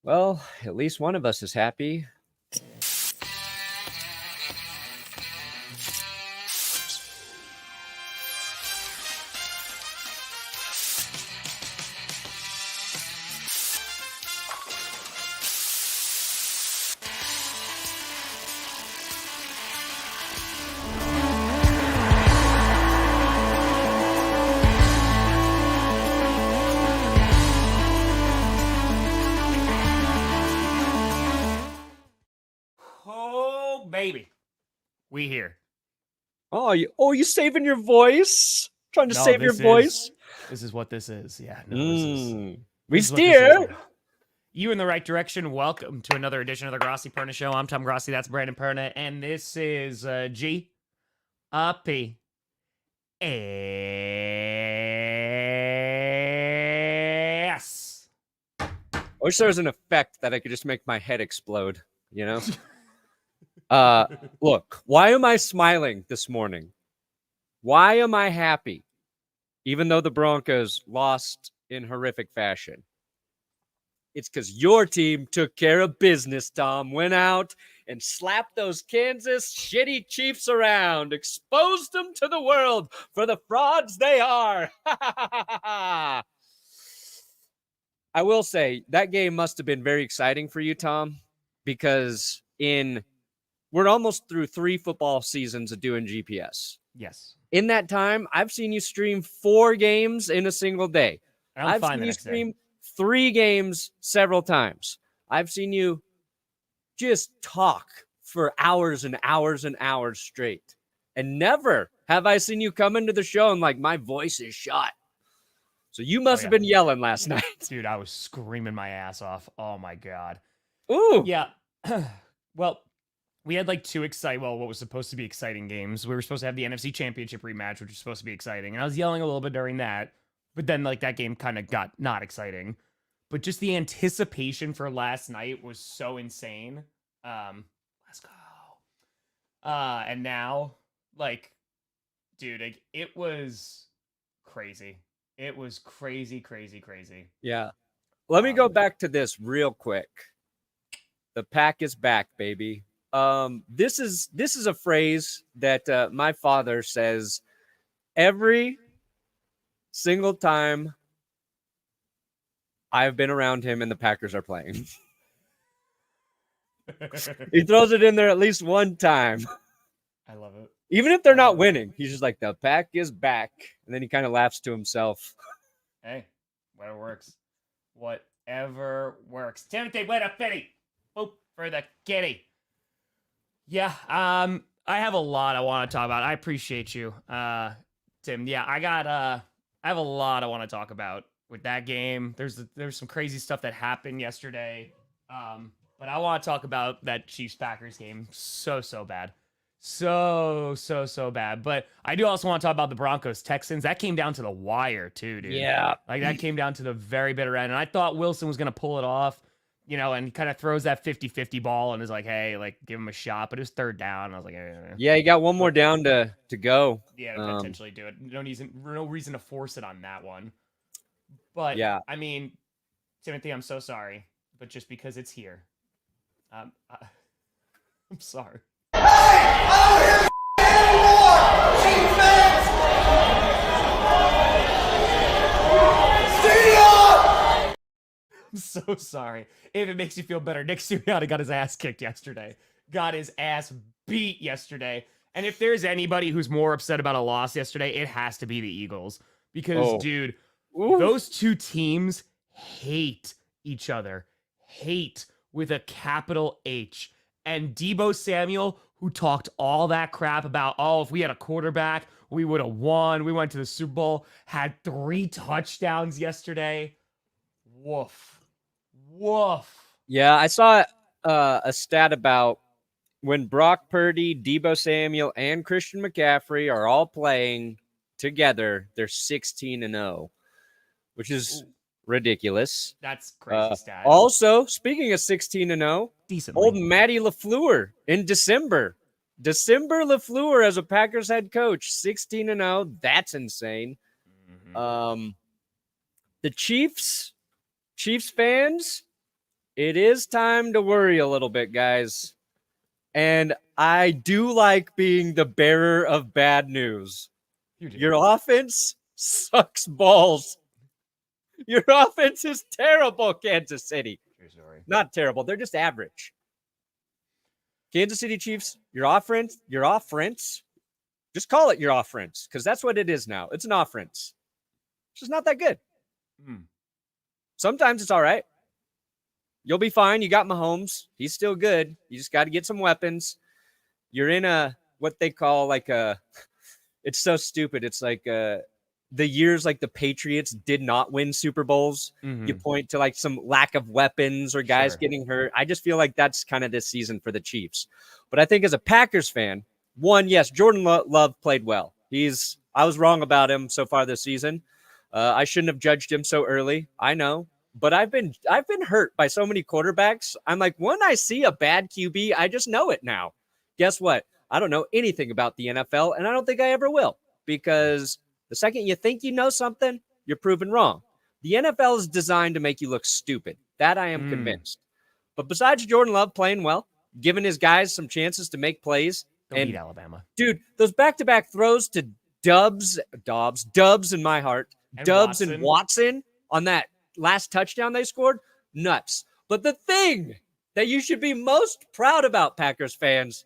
Well, at least one of us is happy. Baby, we here. You saving your voice? Trying to save your voice? This is what this is. Yeah, we steer. You in the right direction. Welcome to another edition of the Grossi Perna Show. I'm Tom Grossi. That's Brandon Perna, and this is G A P S. I wish there was an effect that I could just make my head explode. You know. Look, why am I smiling this morning? Why am I happy? Even though the Broncos lost in horrific fashion. It's because your team took care of business, Tom. Went out and slapped those Kansas shitty Chiefs around. Exposed them to the world for the frauds they are. I will say, that game must have been very exciting for you, Tom, because we're almost through 3 football seasons of doing GPS. Yes. In that time, I've seen you stream 4 games in a single day. I've seen you stream 3 games several times. I've seen you just talk for hours and hours and hours straight. And never have I seen you come into the show and like, my voice is shot. So you must have been yelling last night. Dude, I was screaming my ass off. Oh, my God. Ooh. Yeah. Well, we had like 2 what was supposed to be exciting games. We were supposed to have the NFC Championship rematch, which was supposed to be exciting. And I was yelling a little bit during that. But then like that game kind of got not exciting. But just the anticipation for last night was so insane. Let's go. And now, like, dude, it was crazy. It was crazy. Yeah. Let me go back to this real quick. The pack is back, baby. This is a phrase that my father says every single time I've been around him and the Packers are playing. He throws it in there at least one time. I love it. Even if they're not winning, he's just like, the pack is back. And then he kind of laughs to himself. Hey, whatever works. Timothy, wait a fitty. Hope for the kitty. Yeah, I have a lot I want to talk about. I appreciate you, Tim. Yeah, I have a lot I want to talk about with that game. There's some crazy stuff that happened yesterday, but I want to talk about that Chiefs-Packers game so bad. So bad. But I do also want to talk about the Broncos-Texans. That came down to the wire, too, dude. Yeah. Like, that came down to the very bitter end, and I thought Wilson was going to pull it off. You know, and kind of throws that 50-50 ball and is like, hey, like, give him a shot. But it was 3rd down. And I was like, yeah, he got one more down to go. Yeah, to potentially do it. No reason to force it on that one. But, yeah, I mean, Timothy, I'm so sorry. But just because it's here, I'm sorry. Hey! I don't hear anymore! Defense! I'm so sorry. If it makes you feel better, Nick Sirianni got his ass kicked yesterday. Got his ass beat yesterday. And if there's anybody who's more upset about a loss yesterday, it has to be the Eagles. Because, dude, those 2 teams hate each other. Hate with a capital H. And Deebo Samuel, who talked all that crap about, if we had a quarterback, we would have won. We went to the Super Bowl, had 3 touchdowns yesterday. Woof. Yeah, I saw a stat about when Brock Purdy, Deebo Samuel, and Christian McCaffrey are all playing together, they're 16-0, which is ridiculous. That's crazy stat. Also, speaking of 16-0, decently, old Matty LaFleur in December LaFleur as a Packers head coach, 16-0. That's insane. The Chiefs fans, It is time to worry a little bit, guys. And I do like being the bearer of bad news. You do. Your offense sucks balls. Your offense is terrible, Kansas City. True story. Not terrible. They're just average. Kansas City Chiefs, your offense, just call it your offense because that's what it is now. It's an offense. It's just not that good. Sometimes it's all right. You'll be fine. You got Mahomes. He's still good. You just got to get some weapons. You're in what they call it's so stupid. It's like the years like the Patriots did not win Super Bowls. You point to like some lack of weapons or guys getting hurt. I just feel like that's kind of this season for the Chiefs. But I think as a Packers fan, one, yes, Jordan Love played well. I was wrong about him so far this season. I shouldn't have judged him so early. I know. But I've been hurt by so many quarterbacks. I'm like, when I see a bad QB, I just know it now. Guess what? I don't know anything about the NFL, and I don't think I ever will, because the second you think you know something, you're proven wrong. The NFL is designed to make you look stupid. That I am convinced. But besides Jordan Love playing well, giving his guys some chances to make plays, They'll beat Alabama. Dude, those back-to-back throws to Dubs in my heart, and Watson on that last touchdown they scored, nuts. But the thing that you should be most proud about, Packers fans,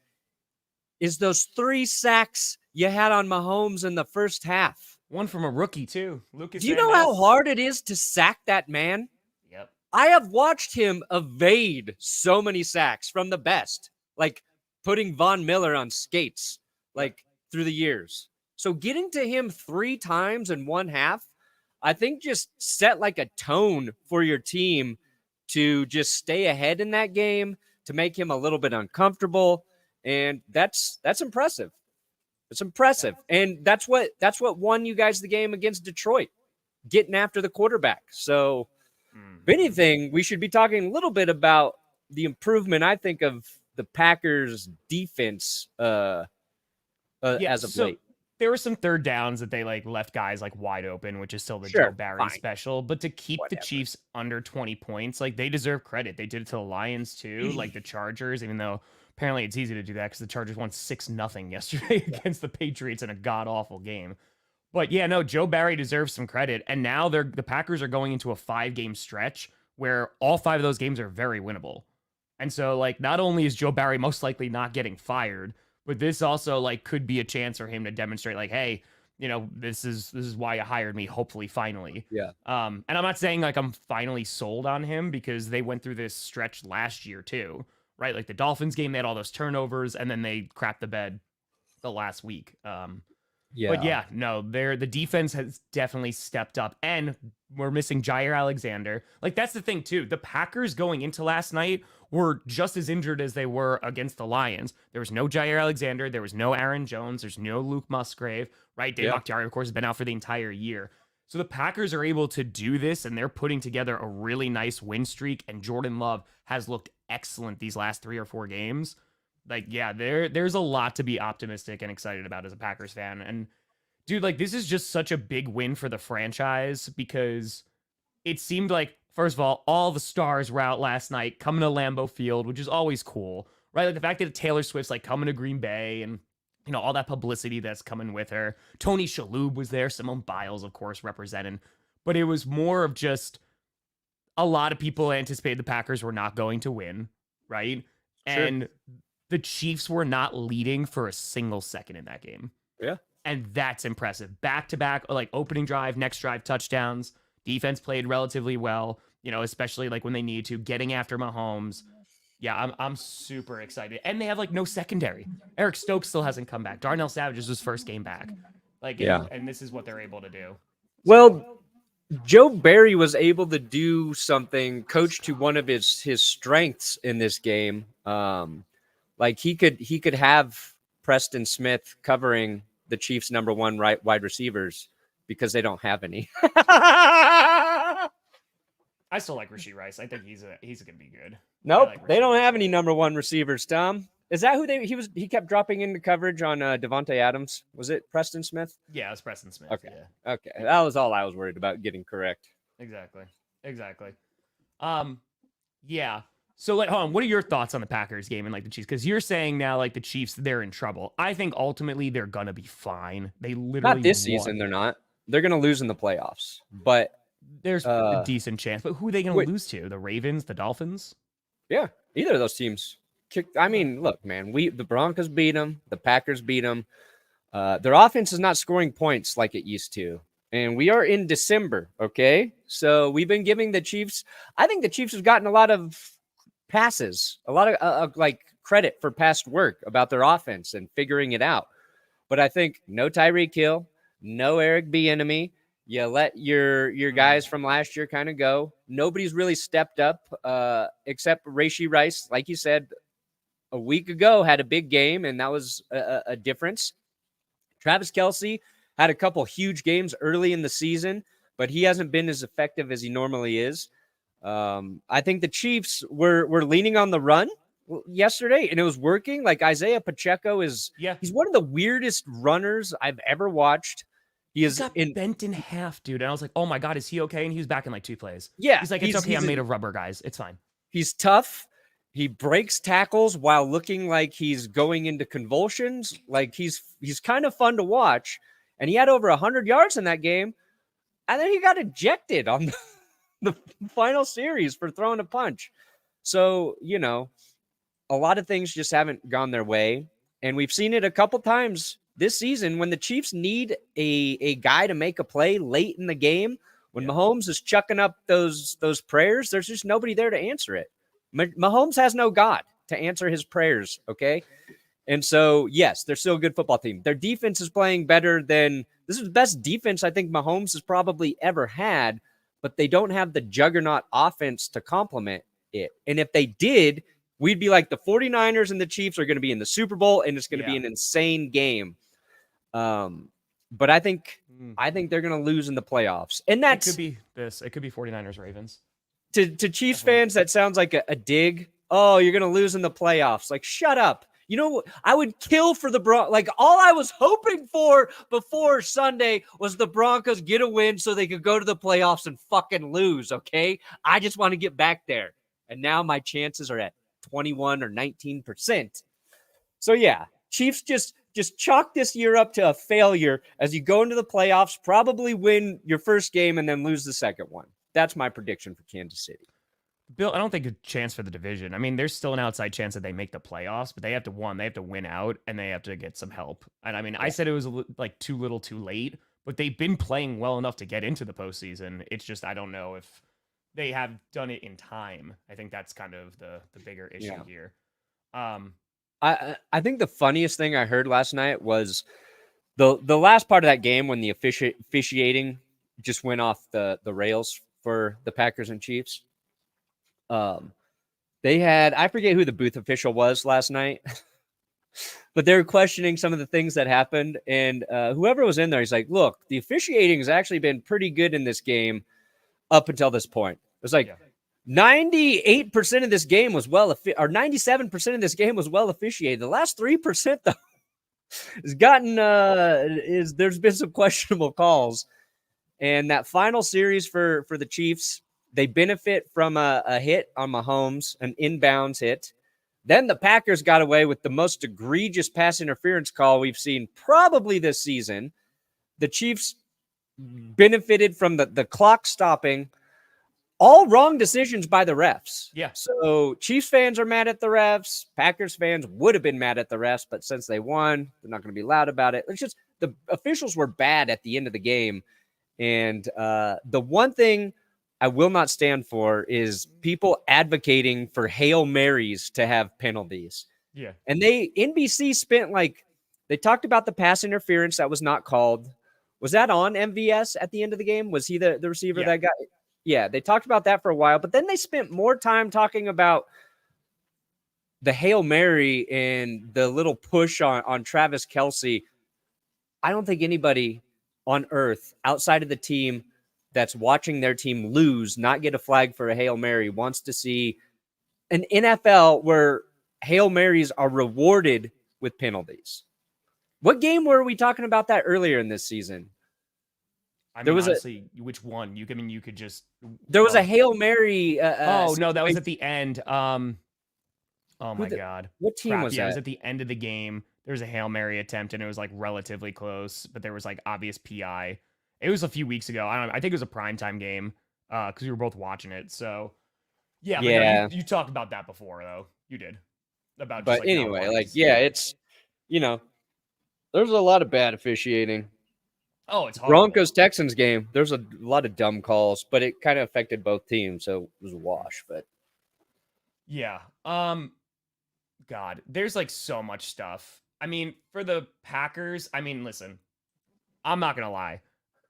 is those 3 sacks you had on Mahomes in the first half. One from a rookie, too. Lucas. Do you know how hard it is to sack that man? Yep. I have watched him evade so many sacks from the best, like putting Von Miller on skates, like through the years. So getting to him 3 times in one half, I think just set like a tone for your team to just stay ahead in that game, to make him a little bit uncomfortable. And that's impressive. It's impressive. And that's what won you guys the game against Detroit, getting after the quarterback. So if anything, we should be talking a little bit about the improvement, I think, of the Packers defense as of late. There were some third downs that they left guys wide open, which is still the Joe Barry special. But to keep the Chiefs under 20 points, they deserve credit. They did it to the Lions too, like the Chargers, even though apparently it's easy to do that because the Chargers won 6-0 yesterday against the Patriots in a god-awful game. But yeah, no, Joe Barry deserves some credit. And now the Packers are going into a 5-game stretch where all 5 of those games are very winnable. And so not only is Joe Barry most likely not getting fired, but this also could be a chance for him to demonstrate hey, this is why you hired me, hopefully, finally. Yeah. And I'm not saying I'm finally sold on him, because they went through this stretch last year too, right? Like the Dolphins game, they had all those turnovers and then they crapped the bed the last week. But yeah, no, the defense has definitely stepped up, and we're missing Jair Alexander. That's the thing too. The Packers going into last night were just as injured as they were against the Lions. There was no Jair Alexander. There was no Aaron Jones. There's no Luke Musgrave, right? Dave Bakhtiari, of course, has been out for the entire year. So the Packers are able to do this, and they're putting together a really nice win streak, and Jordan Love has looked excellent these last 3 or 4 games. There's a lot to be optimistic and excited about as a Packers fan. And dude, this is just such a big win for the franchise, because it seemed first of all the stars were out last night coming to Lambeau Field, which is always cool, right? The fact that Taylor Swift's coming to Green Bay, and all that publicity that's coming with her. Tony Shalhoub was there, Simone Biles, of course, representing. But it was more of just a lot of people anticipated the Packers were not going to win, right? Sure. And the Chiefs were not leading for a single second in that game. Yeah. And that's impressive. Back-to-back, opening drive, next drive, touchdowns. Defense played relatively well, especially when they need to, getting after Mahomes. Yeah, I'm super excited. And they have no secondary. Eric Stokes still hasn't come back. Darnell Savage is his first game back. And this is what they're able to do. Well, Joe Barry was able to do something, coach to one of his strengths in this game. He could have Preston Smith covering the Chiefs' number 1 wide receivers, because they don't have any. I still like Rashee Rice. I think he's gonna be good. Nope, they don't have any number 1 receivers, Tom. Is that who he kept dropping into coverage on Devontae Adams? Was it Preston Smith? Yeah, it was Preston Smith. Okay. Yeah. Okay. That was all I was worried about getting correct. Exactly. Yeah. So, hold on. What are your thoughts on the Packers game and like the Chiefs? Because you're saying now, like the Chiefs, they're in trouble. I think ultimately they're gonna be fine. They literally Not this won. season, they're not. They're going to lose in the playoffs. But There's a decent chance, but who are they gonna wait. lose to? The Ravens, the Dolphins? Yeah, either of those teams kicked. I mean, look, man, the Broncos beat them, the Packers beat them. Their offense is not scoring points like it used to, and we are in December. Okay, so we've been giving the Chiefs. I think the Chiefs have gotten a lot of passes, a lot of like credit for past work about their offense and figuring it out. But I think no Tyreek Hill, no Eric Bieniemy. You let your guys from last year kind of go. Nobody's really stepped up except Rashee Rice, like you said, a week ago had a big game, and that was a difference. Travis Kelce had a couple huge games early in the season, but he hasn't been as effective as he normally is. I think the Chiefs were leaning on the run yesterday, and it was working. Like Isaiah Pacheco he's one of the weirdest runners I've ever watched. He got bent in half, dude. And I was like, oh my God, is he okay? And he was back in like 2 plays. Yeah. He's like, it's okay. I'm made of rubber, guys. It's fine. He's tough. He breaks tackles while looking like he's going into convulsions. Like he's kind of fun to watch. And he had over 100 yards in that game. And then he got ejected on the final series for throwing a punch. So, a lot of things just haven't gone their way. And we've seen it a couple times this season when the Chiefs need a guy to make a play late in the game. When Mahomes is chucking up those prayers, there's just nobody there to answer it. Mahomes has no God to answer his prayers, okay? And so, yes, they're still a good football team. Their defense is playing better than – this is the best defense I think Mahomes has probably ever had, but they don't have the juggernaut offense to complement it. And if they did, we'd be like the 49ers and the Chiefs are going to be in the Super Bowl, and it's going to be an insane game. But I think they're going to lose in the playoffs. And that could be this. It could be 49ers Ravens. To Chiefs fans, that sounds like a dig. Oh, you're going to lose in the playoffs. Like, shut up. I would kill for the Broncos. Like, all I was hoping for before Sunday was the Broncos get a win so they could go to the playoffs and fucking lose, okay? I just want to get back there. And now my chances are at 21 or 19%. So, yeah, Chiefs just chalk this year up to a failure as you go into the playoffs, probably win your first game and then lose the second one. That's my prediction for Kansas City. Bill, I don't think a chance for the division. I mean, there's still an outside chance that they make the playoffs, but they have to win out, and they have to get some help. And I mean, I said it was like too little, too late, but they've been playing well enough to get into the postseason. It's just I don't know if they have done it in time. I think that's kind of the bigger issue here. I think the funniest thing I heard last night was the last part of that game when the officiating just went off the rails for the Packers and Chiefs. They had, I forget who the booth official was last night, but they were questioning some of the things that happened. And whoever was in there, he's like, look, the officiating has actually been pretty good in this game up until this point. It was like 98% of this game was or 97% of this game was well officiated. The last 3% though has gotten, there's been some questionable calls. And that final series for the Chiefs, they benefit from a hit on Mahomes, an inbounds hit. Then the Packers got away with the most egregious pass interference call we've seen probably this season. The Chiefs benefited from the clock stopping. All wrong decisions by the refs. Yeah. So Chiefs fans are mad at the refs. Packers fans would have been mad at the refs, but since they won, they're not going to be loud about it. It's just the officials were bad at the end of the game. And the one thing I will not stand for is people advocating for Hail Marys to have penalties. Yeah. And NBC spent they talked about the pass interference that was not called. Was that on MVS at the end of the game? Was he the receiver that got? Yeah, they talked about that for a while, but then they spent more time talking about the Hail Mary and the little push on Travis Kelce. I don't think anybody on earth outside of the team that's watching their team lose, not get a flag for a Hail Mary, wants to see an NFL where Hail Marys are rewarded with penalties. What game were we talking about that earlier in this season? I There mean, was honestly, which one? You could just. there was a Hail Mary. Oh no, that was at the end. Oh my the- God. what team Crap. was Yeah, it was that? at the end of the game. There was a Hail Mary attempt and it was like relatively close, but there was like obvious PI. It was a few weeks ago. I don't know. I think it was a primetime game because we were both watching it. So yeah, but Yeah. no, you talked about that before though. You did. About just But like not anyway, wanting like, to see yeah, it. it's, there's a lot of bad officiating. Oh, it's horrible. Broncos Texans game, there's a lot of dumb calls, but it kind of affected both teams, so it was a wash. But Yeah. God, there's like so much stuff. I mean, for the Packers, I mean, listen, I'm not gonna lie.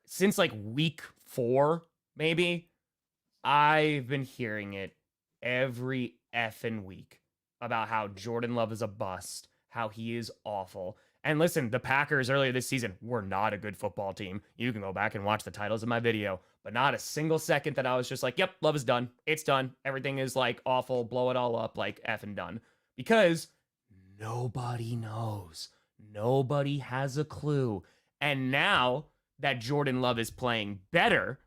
Since like week 4, maybe, I've been hearing it every effing week about how Jordan Love is a bust, how he is awful. And listen, the Packers earlier this season were not a good football team. You can go back and watch the titles of my video, but not a single second that I was just like, yep, Love is done. It's done. Everything is like awful. Blow it all up, like effing done. Because nobody knows. Nobody has a clue. And now that Jordan Love is playing better,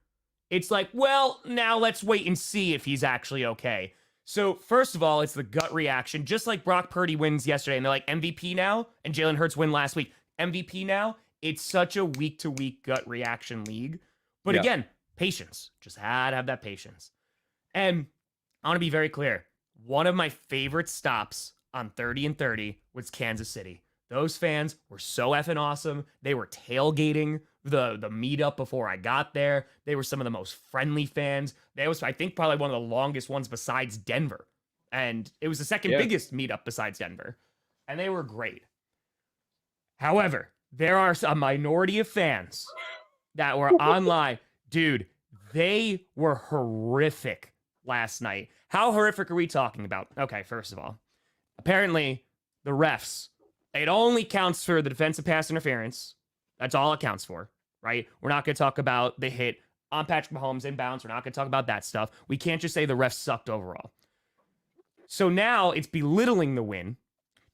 it's like, well, now let's wait and see if he's actually okay. So, first of all, it's the gut reaction. Just like Brock Purdy wins yesterday, and they're like MVP now, and Jalen Hurts win last week. MVP now. It's such a week-to-week gut reaction league. But again, patience. Just had to have that patience. And I want to be very clear. One of my favorite stops on 30 and 30 was Kansas City. Those fans were so effing awesome. They were tailgating the meetup before I got there. They were some of the most friendly fans. They was, I think, probably one of the longest ones besides Denver. And it was the second biggest meetup besides Denver. And they were great. However, there are a minority of fans that were online. Dude, they were horrific last night. How horrific are we talking about? Okay, first of all, apparently the refs, it only counts for the defensive pass interference. That's all it counts for, right? We're not going to talk about the hit on Patrick Mahomes inbounds. We're not going to talk about that stuff. We can't just say the refs sucked overall. So now it's belittling the win.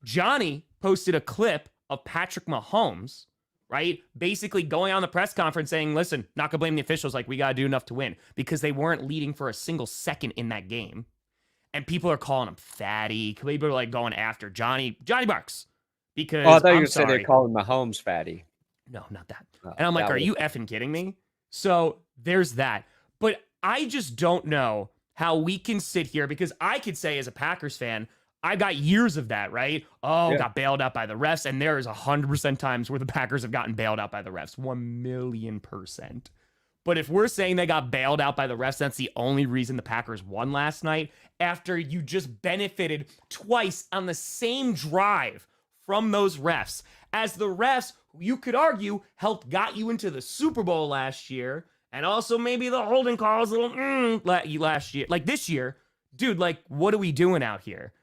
Johnny posted a clip of Patrick Mahomes, right? Basically going on the press conference saying, listen, not going to blame the officials. Like, we got to do enough to win because they weren't leading for a single second in that game. And people are calling him fatty. People are like going after Johnny Barks. Because I thought you were I'm going to say sorry. they're calling Mahomes fatty. No, not that. Oh, And I'm like, that are would- you effing kidding me? So there's that. But I just don't know how we can sit here because I could say as a Packers fan, I got years of that, right? Oh, Yeah. got bailed out by the refs. And there is 100% times where the Packers have gotten bailed out by the refs. 1,000,000%. But if we're saying they got bailed out by the refs, that's the only reason the Packers won last night after you just benefited twice on the same drive from those refs. As the refs, you could argue, got you into the Super Bowl last year, and also maybe the holding calls a little last year. Like this year, dude, like, what are we doing out here?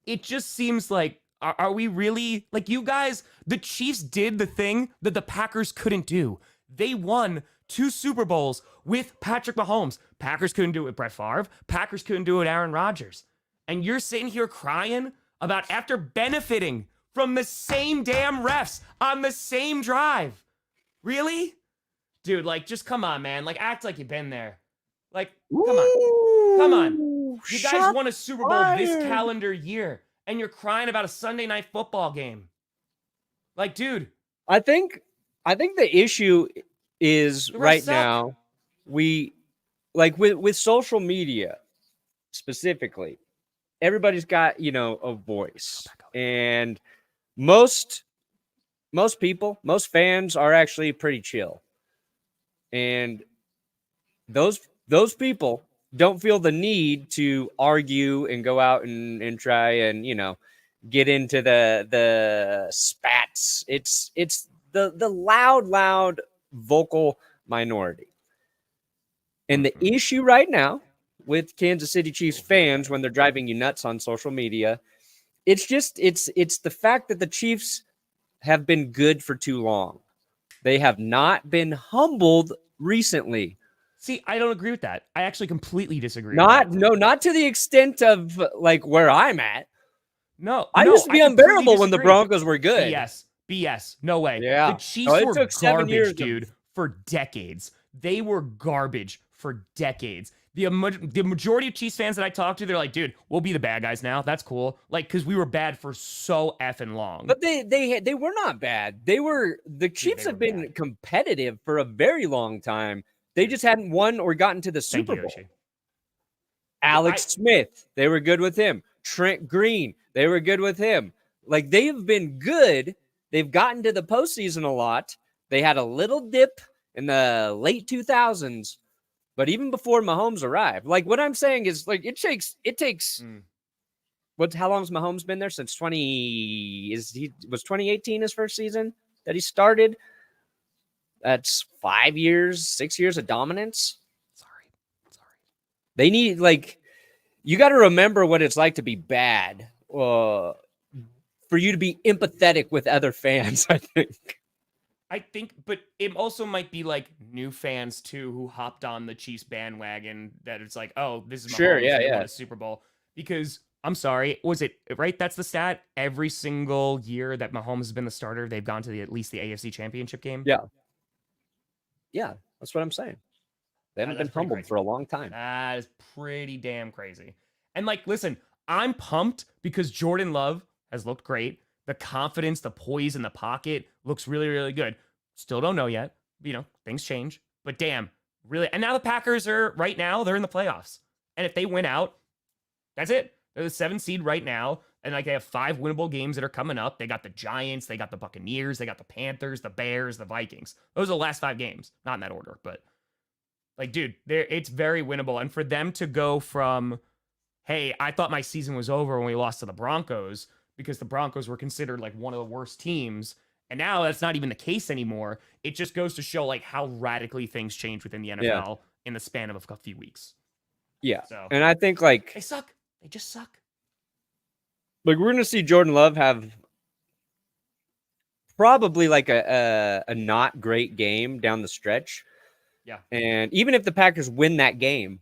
It just seems like, are we really, like, you guys, the Chiefs did the thing that the Packers couldn't do. They won 2 Super Bowls with Patrick Mahomes. Packers couldn't do it with Brett Favre. Packers couldn't do it with Aaron Rodgers. And you're sitting here crying about after benefiting from the same damn refs on the same drive. Really? Dude, like, just come on, man. Like, act like you've been there. Like, come on. Come on. You guys won a Super Bowl this calendar year, and you're crying about a Sunday night football game. Like, dude. I think the issue is The refs right suck. now, we, like, with social media specifically, everybody's got, a voice. And most people, most fans are actually pretty chill. And those people don't feel the need to argue and go out and try and, get into the spats. It's the loud vocal minority. And the issue right now with Kansas City Chiefs fans when they're driving you nuts on social media, it's the fact that the Chiefs have been good for too long. They have not been humbled recently. See, I don't agree with that. I actually completely disagree. Not to the extent of like where I'm at. No, I used to be completely unbearable when the disagree. Broncos were good. BS. No way. Yeah. The Chiefs Oh, it were took 7 garbage, years to- dude, for decades. They were garbage for decades. The majority of Chiefs fans that I talk to, they're like, dude, we'll be the bad guys now. That's cool. Like, because we were bad for so effing long. But they were not bad. The Chiefs have been competitive for a very long time. They just hadn't won or gotten to the Super Bowl. Yoshi. Alex Smith, they were good with him. Trent Green, they were good with him. Like, they've been good. They've gotten to the postseason a lot. They had a little dip in the late 2000s, but even before Mahomes arrived, like, what I'm saying is, like, it takes. How long has Mahomes been there? Since 2018 his first season that he started? That's 5 years, 6 years of dominance. Sorry. They need, like, you got to remember what it's like to be bad for you to be empathetic with other fans, I think. But it also might be like new fans too who hopped on the Chiefs bandwagon that it's like, oh, this is Mahomes, they won a Super Bowl. Because I'm sorry, was it right? That's the stat. Every single year that Mahomes has been the starter, they've gone to at least the AFC Championship game. Yeah, that's what I'm saying. They haven't been humbled for a long time. That is pretty damn crazy. And, like, listen, I'm pumped because Jordan Love has looked great. The confidence, the poise in the pocket looks really, really good. Still don't know yet. Things change. But damn, really. And now the Packers they're in the playoffs. And if they win out, that's it. They're the 7th seed right now. And, like, they have 5 winnable games that are coming up. They got the Giants, they got the Buccaneers, they got the Panthers, the Bears, the Vikings. Those are the last 5 games. Not in that order, but, like, dude, it's very winnable. And for them to go from, hey, I thought my season was over when we lost to the Broncos because the Broncos were considered, like, one of the worst teams. And now that's not even the case anymore. It just goes to show, like, how radically things change within the NFL in the span of a few weeks. Yeah. So, and I think, like, they suck. They just suck. Like, we're going to see Jordan Love have probably, like, a not great game down the stretch. Yeah. And even if the Packers win that game,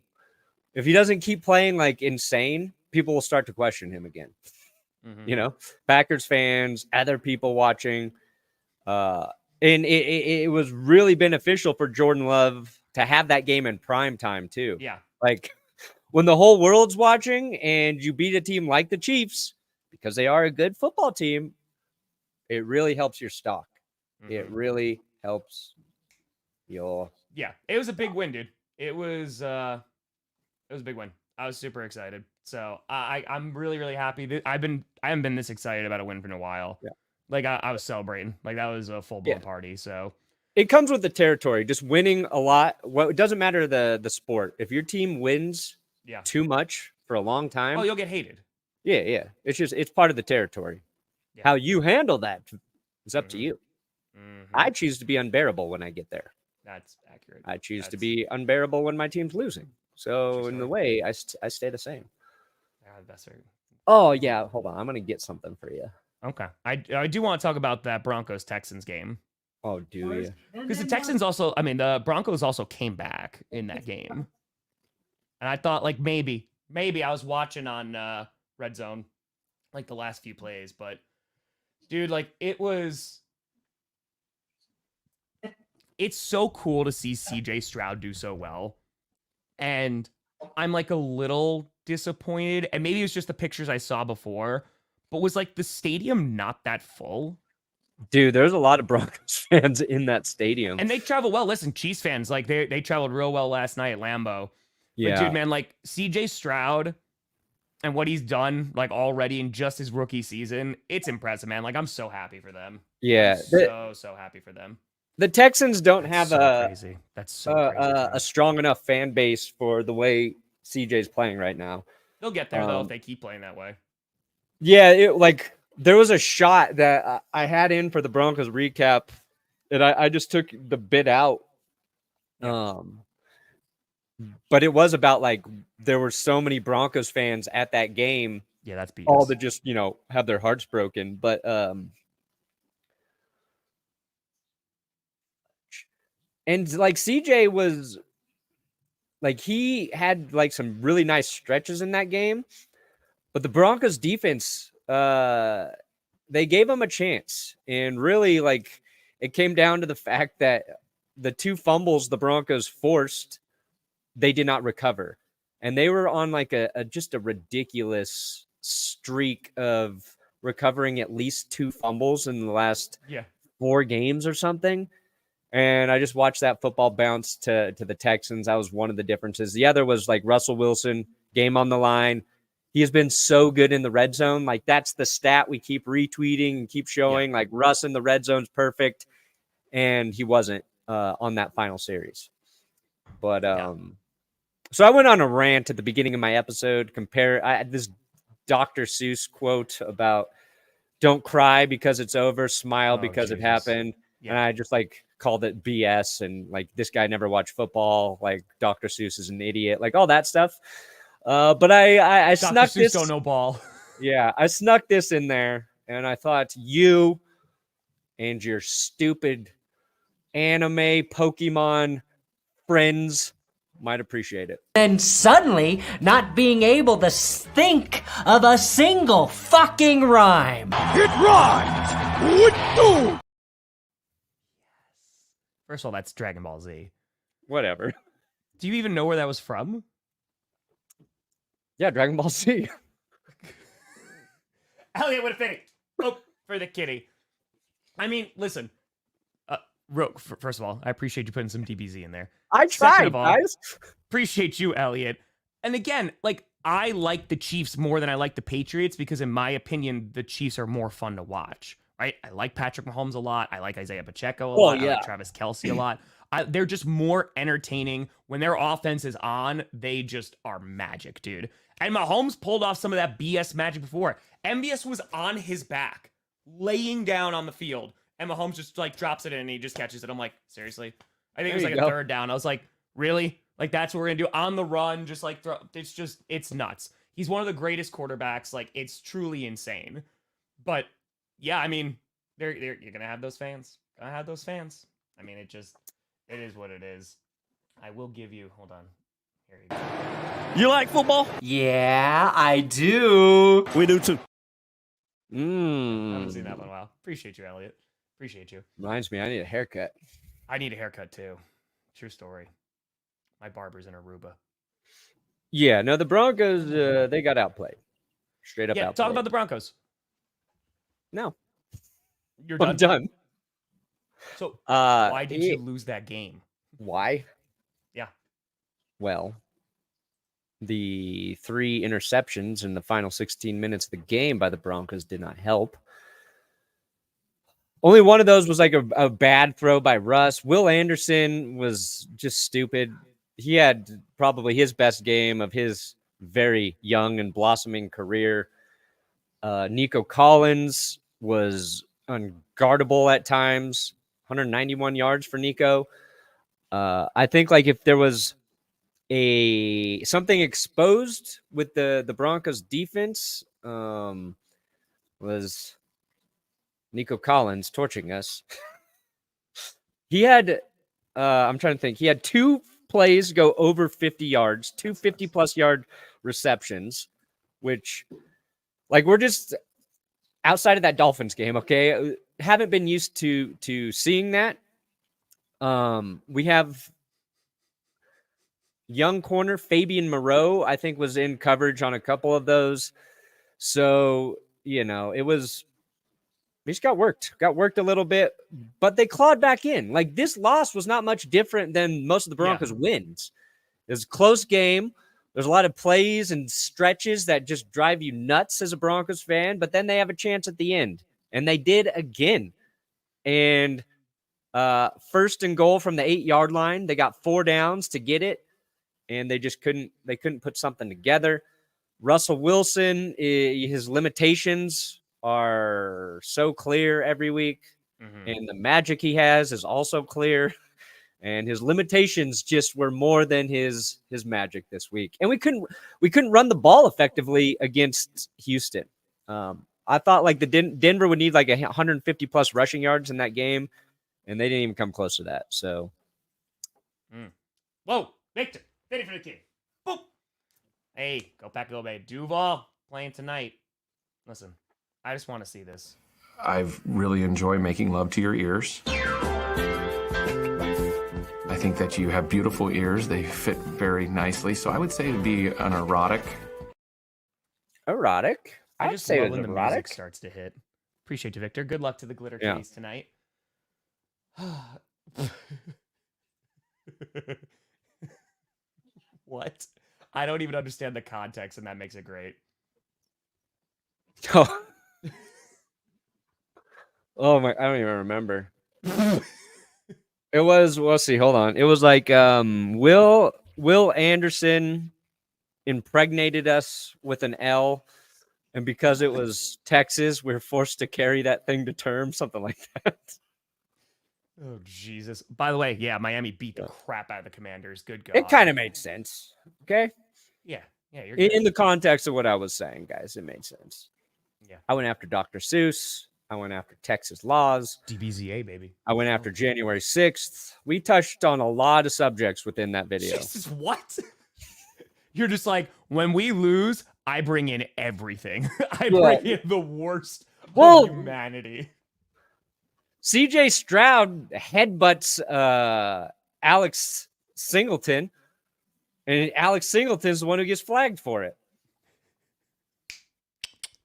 if he doesn't keep playing, like, insane, people will start to question him again. Mm-hmm. Packers fans, other people watching. And it was really beneficial for Jordan Love to have that game in prime time, too. Yeah. Like, when the whole world's watching and you beat a team like the Chiefs, because they are a good football team, it really helps your stock. Mm-hmm. It really helps your... Yeah, it was a big win, dude. It was a big win. I was super excited. So I'm really, really happy. I haven't been this excited about a win for a while. Yeah. Like, I was celebrating. Like, that was a full-blown party. So it comes with the territory. Just winning a lot. Well, it doesn't matter the sport. If your team wins too much for a long time, you'll get hated. Yeah. It's part of the territory. Yeah. How you handle that is up to you. Mm-hmm. I choose to be unbearable when I get there. That's accurate. I choose to be unbearable when my team's losing. So in the way, I stay the same. That's right. Oh, yeah. Hold on. I'm going to get something for you. Okay. I do want to talk about that Broncos-Texans game. Oh, do you? Because the Broncos also came back in that game. And I thought, like, maybe I was watching on Red Zone, like, the last few plays, but dude, like, it's so cool to see CJ Stroud do so well. And I'm, like, a little disappointed, and maybe it was just the pictures I saw before, but was, like, the stadium not that full? Dude, there's a lot of Broncos fans in that stadium. And they travel well. Listen, Chiefs fans, like, they traveled real well last night at Lambeau. Yeah. But dude, man, like, CJ Stroud and what he's done, like, already in just his rookie season, it's impressive, man. Like, I'm so happy for them. Yeah. So happy for them. The Texans don't have crazy. That's so crazy, a strong enough fan base for the way CJ's playing right now. They'll get there, though, if they keep playing that way. Yeah, there was a shot that I had in for the Broncos recap, and I just took the bit out. But it was about, like, there were so many Broncos fans at that game. Yeah, that's BS. All that just, have their hearts broken. But and, like, CJ was, like, he had, like, some really nice stretches in that game. But the Broncos defense, they gave him a chance. And really, like, it came down to the fact that the 2 fumbles the Broncos forced, they did not recover. And they were on like just a ridiculous streak of recovering at least 2 fumbles in the last 4 games or something. And I just watched that football bounce to the Texans. That was one of the differences. The other was like Russell Wilson, game on the line. He has been so good in the red zone. Like, that's the stat we keep retweeting and keep showing. Like, Russ in the red zone's perfect. And he wasn't on that final series. But so I went on a rant at the beginning of my episode. I had this Dr. Seuss quote about don't cry because it's over, smile because it happened. Yeah. And I just like called it BS and like this guy never watched football. Like Dr. Seuss is an idiot, like all that stuff. But I snuck this. Don't know ball. Yeah, I snuck this in there, and I thought you and your stupid anime Pokemon friends might appreciate it. And suddenly, not being able to think of a single fucking rhyme. It rhymes! What? First of all, that's Dragon Ball Z. Whatever. Do you even know where that was from? Yeah, Dragon Ball Z. Elliot would have finished. Oh, for the kitty. I mean, listen. First of all, I appreciate you putting some DBZ in there. I tried, guys. Appreciate you, Elliot. And again, like, I like the Chiefs more than I like the Patriots because, in my opinion, the Chiefs are more fun to watch. Right? I like Patrick Mahomes a lot. I like Isaiah Pacheco a lot. I like Travis Kelce a lot. They're just more entertaining. When their offense is on, they just are magic, dude. And Mahomes pulled off some of that BS magic before. MVS was on his back, laying down on the field, and Mahomes just like drops it in and he just catches it. I'm like, seriously? I think it was like a third down. I was like, really? Like, that's what we're gonna do on the run? Just like throw. It's nuts. He's one of the greatest quarterbacks. Like, it's truly insane. But yeah, I mean, you're gonna have those fans. I mean, it is what it is. I will give you. Hold on. Here you go. You like football? Yeah, I do. We do too. I haven't seen that one in a while. Appreciate you, Elliot. Appreciate you. Reminds me, I need a haircut. I need a haircut too. True story. My barber's in Aruba. Yeah, no, the Broncos, they got outplayed. Straight up outplayed. Talk about the Broncos. No. You're done? I'm done. So, why did you lose that game? Why? Yeah. Well, the 3 interceptions in the final 16 minutes of the game by the Broncos did not help. Only one of those was like a bad throw by Russ. Will Anderson was just stupid. He had probably his best game of his very young and blossoming career. Nico Collins was unguardable at times. 191 yards for Nico. I think like if there was something exposed with the Broncos defense, was Nico Collins torching us. He had, I'm trying to think, he had 2 plays go over 50 yards, 2 50-plus yard receptions, which, like, we're just outside of that Dolphins game, okay? Haven't been used to seeing that. We have young corner Fabian Moreau, I think, was in coverage on a couple of those. So, you know, he just got worked a little bit, but they clawed back in. Like, this loss was not much different than most of the Broncos' wins. It was a close game. There's a lot of plays and stretches that just drive you nuts as a Broncos fan, but then they have a chance at the end, and they did again. And first and goal from the 8-yard line, they got 4 downs to get it, and they just couldn't put something together. Russell Wilson, his limitations are so clear every week, and the magic he has is also clear, and his limitations just were more than his magic this week. And we couldn't run the ball effectively against Houston. I thought like the Denver would need like 150 plus rushing yards in that game, and they didn't even come close to that. So, whoa, Victor, ready for the kid. Boop. Hey, go back a little bit. Duval playing tonight. Listen, I just want to see this. I've really enjoyed making love to your ears. I think that you have beautiful ears. They fit very nicely. So I would say it would be an erotic. Erotic. I I'd just say love it was when the erotic. music starts to hit. Appreciate you, Victor. Good luck to the glitter Yeah. case tonight. What? I don't even understand the context, and that makes it great. Oh. Oh my! I don't even remember. It was. We'll see. Hold on. It was like Will Anderson impregnated us with an L, and because it was Texas, we're forced to carry that thing to term. Something like that. Oh, Jesus. By the way, yeah, Miami beat the crap out of the Commanders. Good God. It kind of made sense. Okay. Yeah. Yeah, you're In good. the context of what I was saying, guys, it made sense. Yeah. I went after Dr. Seuss. I went after Texas laws. DBZA, baby. I went after January 6th. We touched on a lot of subjects within that video. Jesus, what? You're just like, when we lose, I bring in everything. I bring in the worst of humanity. CJ Stroud headbutts Alex Singleton, and Alex Singleton's the one who gets flagged for it.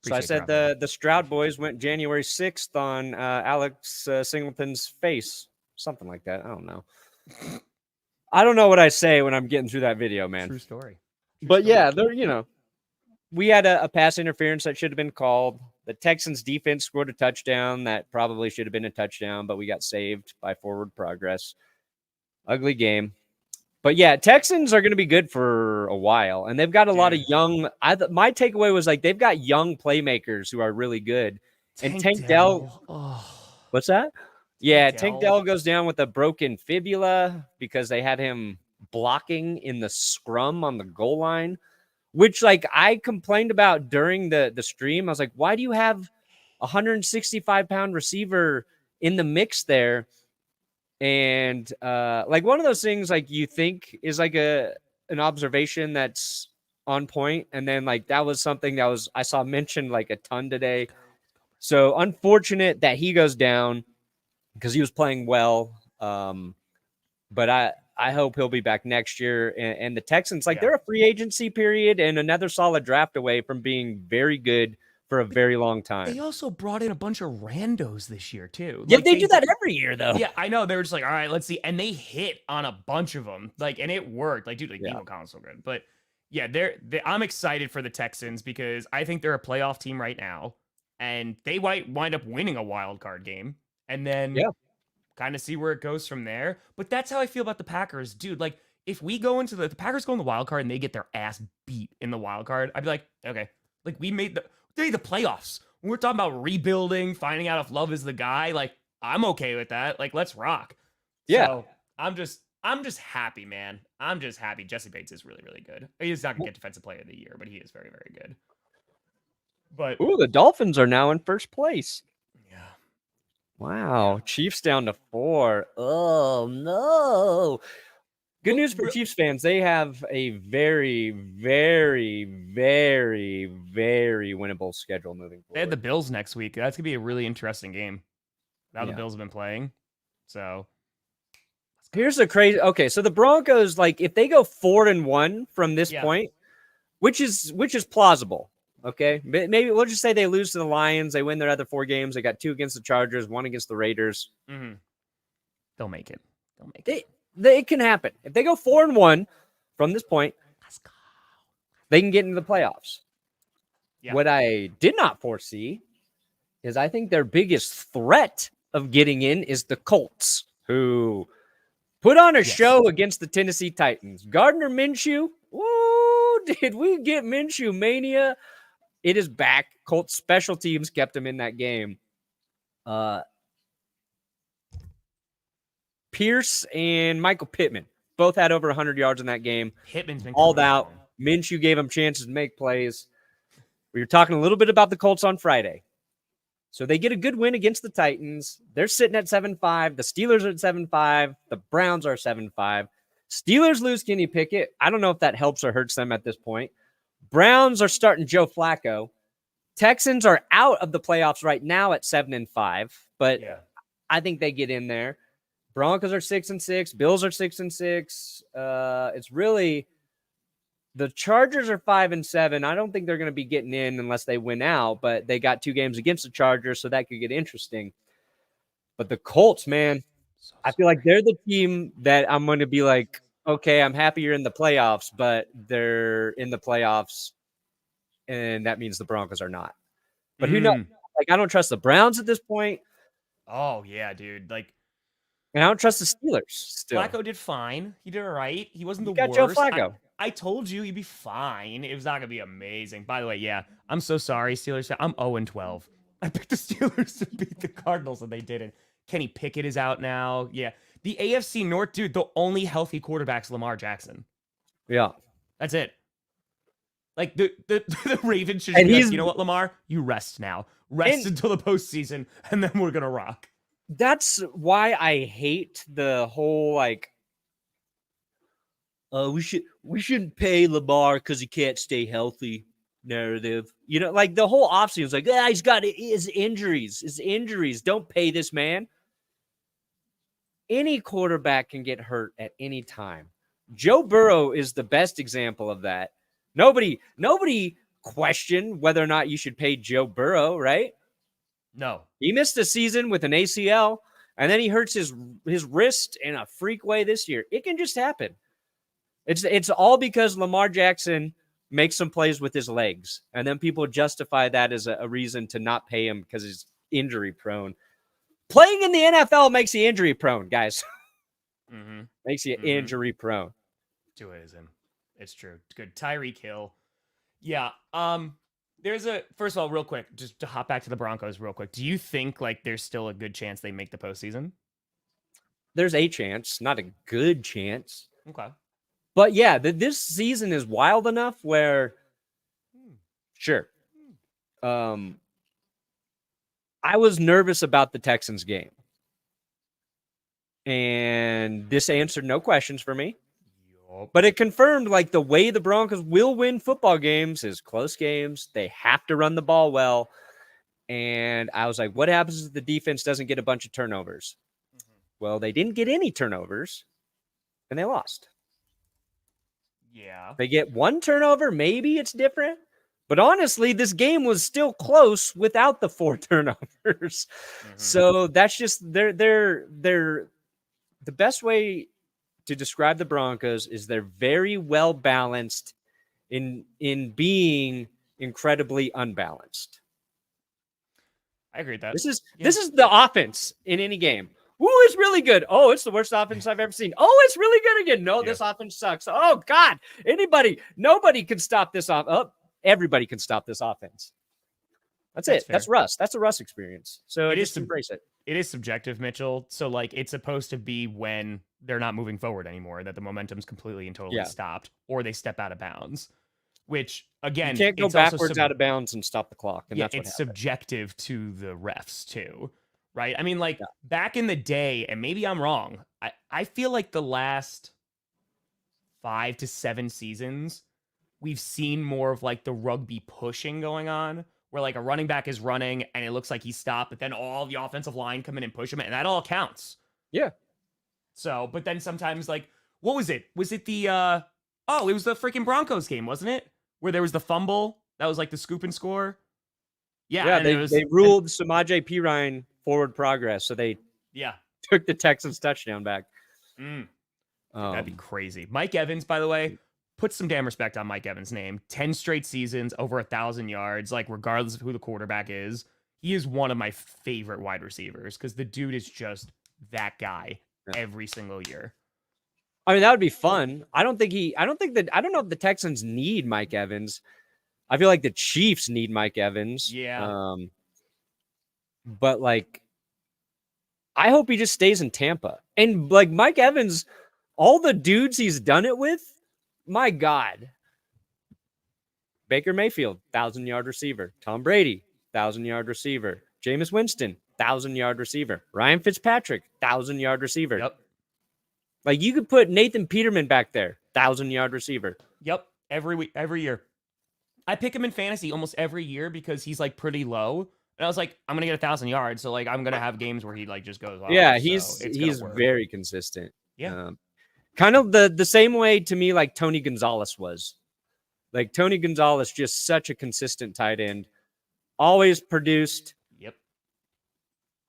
So I said the Stroud boys went January 6th on Alex Singleton's face. Something like that. I don't know. I don't know what I say when I'm getting through that video, man. True story. But yeah, we had a pass interference that should have been called. The Texans defense scored a touchdown that probably should have been a touchdown, but we got saved by forward progress. Ugly game. But yeah, Texans are going to be good for a while, and they've got a lot of young. My takeaway was like they've got young playmakers who are really good. And Tank Dell, what's that? Yeah, Tank Dell goes down with a broken fibula because they had him blocking in the scrum on the goal line, which like I complained about during the stream. I was like, why do you have a 165-pound receiver in the mix there? And like one of those things like you think is like an observation that's on point, and then like that was something that was I saw mentioned like a ton today. So unfortunate that he goes down because he was playing well. But I hope he'll be back next year. And the Texans, like they're a free agency period and another solid draft away from being very good for a very long time. They also brought in a bunch of randos this year, too. Yeah, like they do that every year, though. Yeah, I know. They were just like, all right, let's see. And they hit on a bunch of them. Like, and it worked. Like, dude, like, Dino Collins so good. But yeah, I'm excited for the Texans because I think they're a playoff team right now. And they might wind up winning a wild card game. And then kind of see where it goes from there. But that's how I feel about the Packers. Dude, like, if we go into the Packers go in the wild card and they get their ass beat in the wild card, I'd be like, okay, like we made the playoffs. When we're talking about rebuilding, finding out if Love is the guy, like I'm okay with that. Like let's rock. Yeah. So I'm just happy, man. I'm just happy. Jesse Bates is really, really good. He's not gonna get defensive player of the year, but he is very, very good. But the Dolphins are now in first place. Yeah. Wow. Chiefs down to 4. Oh no. Good news for Chiefs fans. They have a very, very, very, very winnable schedule moving forward. They had the Bills next week. That's going to be a really interesting game. Now the Bills have been playing. So here's the crazy. Okay, so the Broncos, like if they go 4-1 from this point, which is plausible. Okay, maybe we'll just say they lose to the Lions. They win their other 4 games. They got 2 against the Chargers, 1 against the Raiders. Mm-hmm. They'll make it. It can happen. If they go 4-1 from this point, they can get into the playoffs. Yeah. What I did not foresee is I think their biggest threat of getting in is the Colts, who put on a show against the Tennessee Titans. Gardner Minshew, woo, did we get Minshew mania? It is back. Colts special teams kept him in that game. Pierce and Michael Pittman both had over 100 yards in that game. Pittman's been all out. Minshew gave him chances to make plays. We were talking a little bit about the Colts on Friday. So they get a good win against the Titans. They're sitting at 7-5. The Steelers are at 7-5. The Browns are 7-5. Steelers lose Kenny Pickett. I don't know if that helps or hurts them at this point. Browns are starting Joe Flacco. Texans are out of the playoffs right now at 7-5, but I think they get in there. Broncos are 6-6. Bills are 6-6. It's really the Chargers are 5-7. I don't think they're going to be getting in unless they win out, but they got 2 games against the Chargers, so that could get interesting. But the Colts, man, I feel like they're the team that I'm going to be like, okay, I'm happy you're in the playoffs, but they're in the playoffs, and that means the Broncos are not. But who knows? Like, I don't trust the Browns at this point. Oh, yeah, dude. Like, And I don't trust the Steelers still. Flacco did fine. He did all right. He wasn't You the got worst. Joe Flacco. I told you he'd be fine. It was not going to be amazing. By the way, yeah, I'm so sorry, Steelers fan. I'm 0-12. I picked the Steelers to beat the Cardinals, and they didn't. Kenny Pickett is out now. Yeah. The AFC North, dude, the only healthy quarterback's Lamar Jackson. Yeah. That's it. Like, the Ravens should And be he's- like, you know what, Lamar? You rest now. Rest until the postseason, and then we're going to rock. That's why I hate the whole like we shouldn't pay Lamar because he can't stay healthy narrative. You know, like the whole offseason is like, he's got his injuries. Don't pay this man. Any quarterback can get hurt at any time. Joe Burrow is the best example of that. Nobody questioned whether or not you should pay Joe Burrow, right? No. He missed a season with an ACL, and then he hurts his wrist in a freak way this year. It can just happen. It's all because Lamar Jackson makes some plays with his legs, and then people justify that as a reason to not pay him because he's injury prone. Playing in the NFL makes you injury prone, guys. Makes you injury prone. To it isn't. It's true. It's good. Tyreek Hill. Yeah. There's first of all, real quick, just to hop back to the Broncos real quick. Do you think like there's still a good chance they make the postseason? There's a chance, not a good chance. Okay. But yeah, this season is wild enough where, sure. I was nervous about the Texans game. And this answered no questions for me. But it confirmed like the way the Broncos will win football games is close games. They have to run the ball well. And I was like, what happens if the defense doesn't get a bunch of turnovers? Well, they didn't get any turnovers, and they lost. Yeah. They get one turnover, maybe it's different. But honestly, this game was still close without the 4 turnovers. So that's just they're the best way to describe the Broncos is they're very well balanced in being incredibly unbalanced. I agree with that. This is the offense in any game. Ooh, it's really good. Oh, it's the worst offense I've ever seen. Oh, it's really good again. No, this offense sucks. Oh, God. Nobody can stop this off. Oh, everybody can stop this offense. That's it. fair. That's Russ. That's a Russ experience. So It is just embrace it. It is subjective, Mitchell. So like it's supposed to be when they're not moving forward anymore, that the momentum's completely and totally stopped, or they step out of bounds. Which again, You can't go it's also backwards out of bounds and stop the clock. And that's what it's happened. subjective to the refs too, right? I mean, like back in the day, and maybe I'm wrong. I feel like the last 5 to 7 seasons, we've seen more of like the rugby pushing going on, where like a running back is running and it looks like he stopped, but then all the offensive line come in and push him, and that all counts. Yeah. So, but then sometimes like, what was it? Was it the it was the freaking Broncos game, wasn't it? Where there was the fumble that was like the scoop and score. Yeah, and they ruled Samaje Perine forward progress, so they yeah took the Texans touchdown back. That'd be crazy. Mike Evans, by the way, put some damn respect on Mike Evans' name. 10 straight seasons, over 1,000 yards. Like regardless of who the quarterback is, he is one of my favorite wide receivers because the dude is just that guy every single year. I mean, that would be fun. I don't know if the Texans need Mike Evans. I feel like the Chiefs need Mike Evans. Yeah. But like, I hope he just stays in Tampa. And like Mike Evans, all the dudes he's done it with, my God. Baker Mayfield, 1,000-yard receiver. Tom Brady, 1,000-yard receiver. Jameis Winston, 1,000-yard receiver. Ryan Fitzpatrick, 1,000-yard receiver. Yep. Like you could put Nathan Peterman back there, 1,000-yard receiver. Yep. Every week, every year. I pick him in fantasy almost every year because he's like pretty low. And I was like, I'm gonna get 1,000 yards, so like I'm gonna have games where he like just goes off. Yeah, so he's it's gonna he's work. very consistent. Yeah. Kind of the same way to me like Tony Gonzalez was. Like Tony Gonzalez, just such a consistent tight end, always produced, Yep.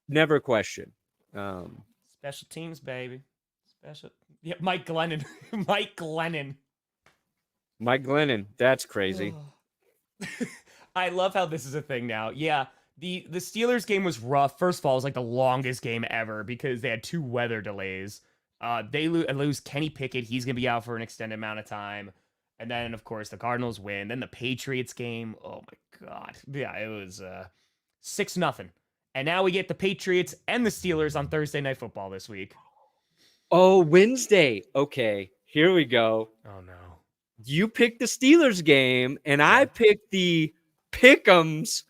never question. Special teams, baby. Special. Yeah, Mike Glennon. Mike Glennon. Mike Glennon, that's crazy. I love how this is a thing now. Yeah, the Steelers game was rough. First of all, it was like the longest game ever because they had 2 weather delays. They lose Kenny Pickett. He's going to be out for an extended amount of time. And then, of course, the Cardinals win. Then the Patriots game. Oh, my God. Yeah, it was 6-0. And now we get the Patriots and the Steelers on Thursday Night Football this week. Oh, Wednesday. Okay, here we go. Oh, no. You picked the Steelers game, and I picked the pick'ems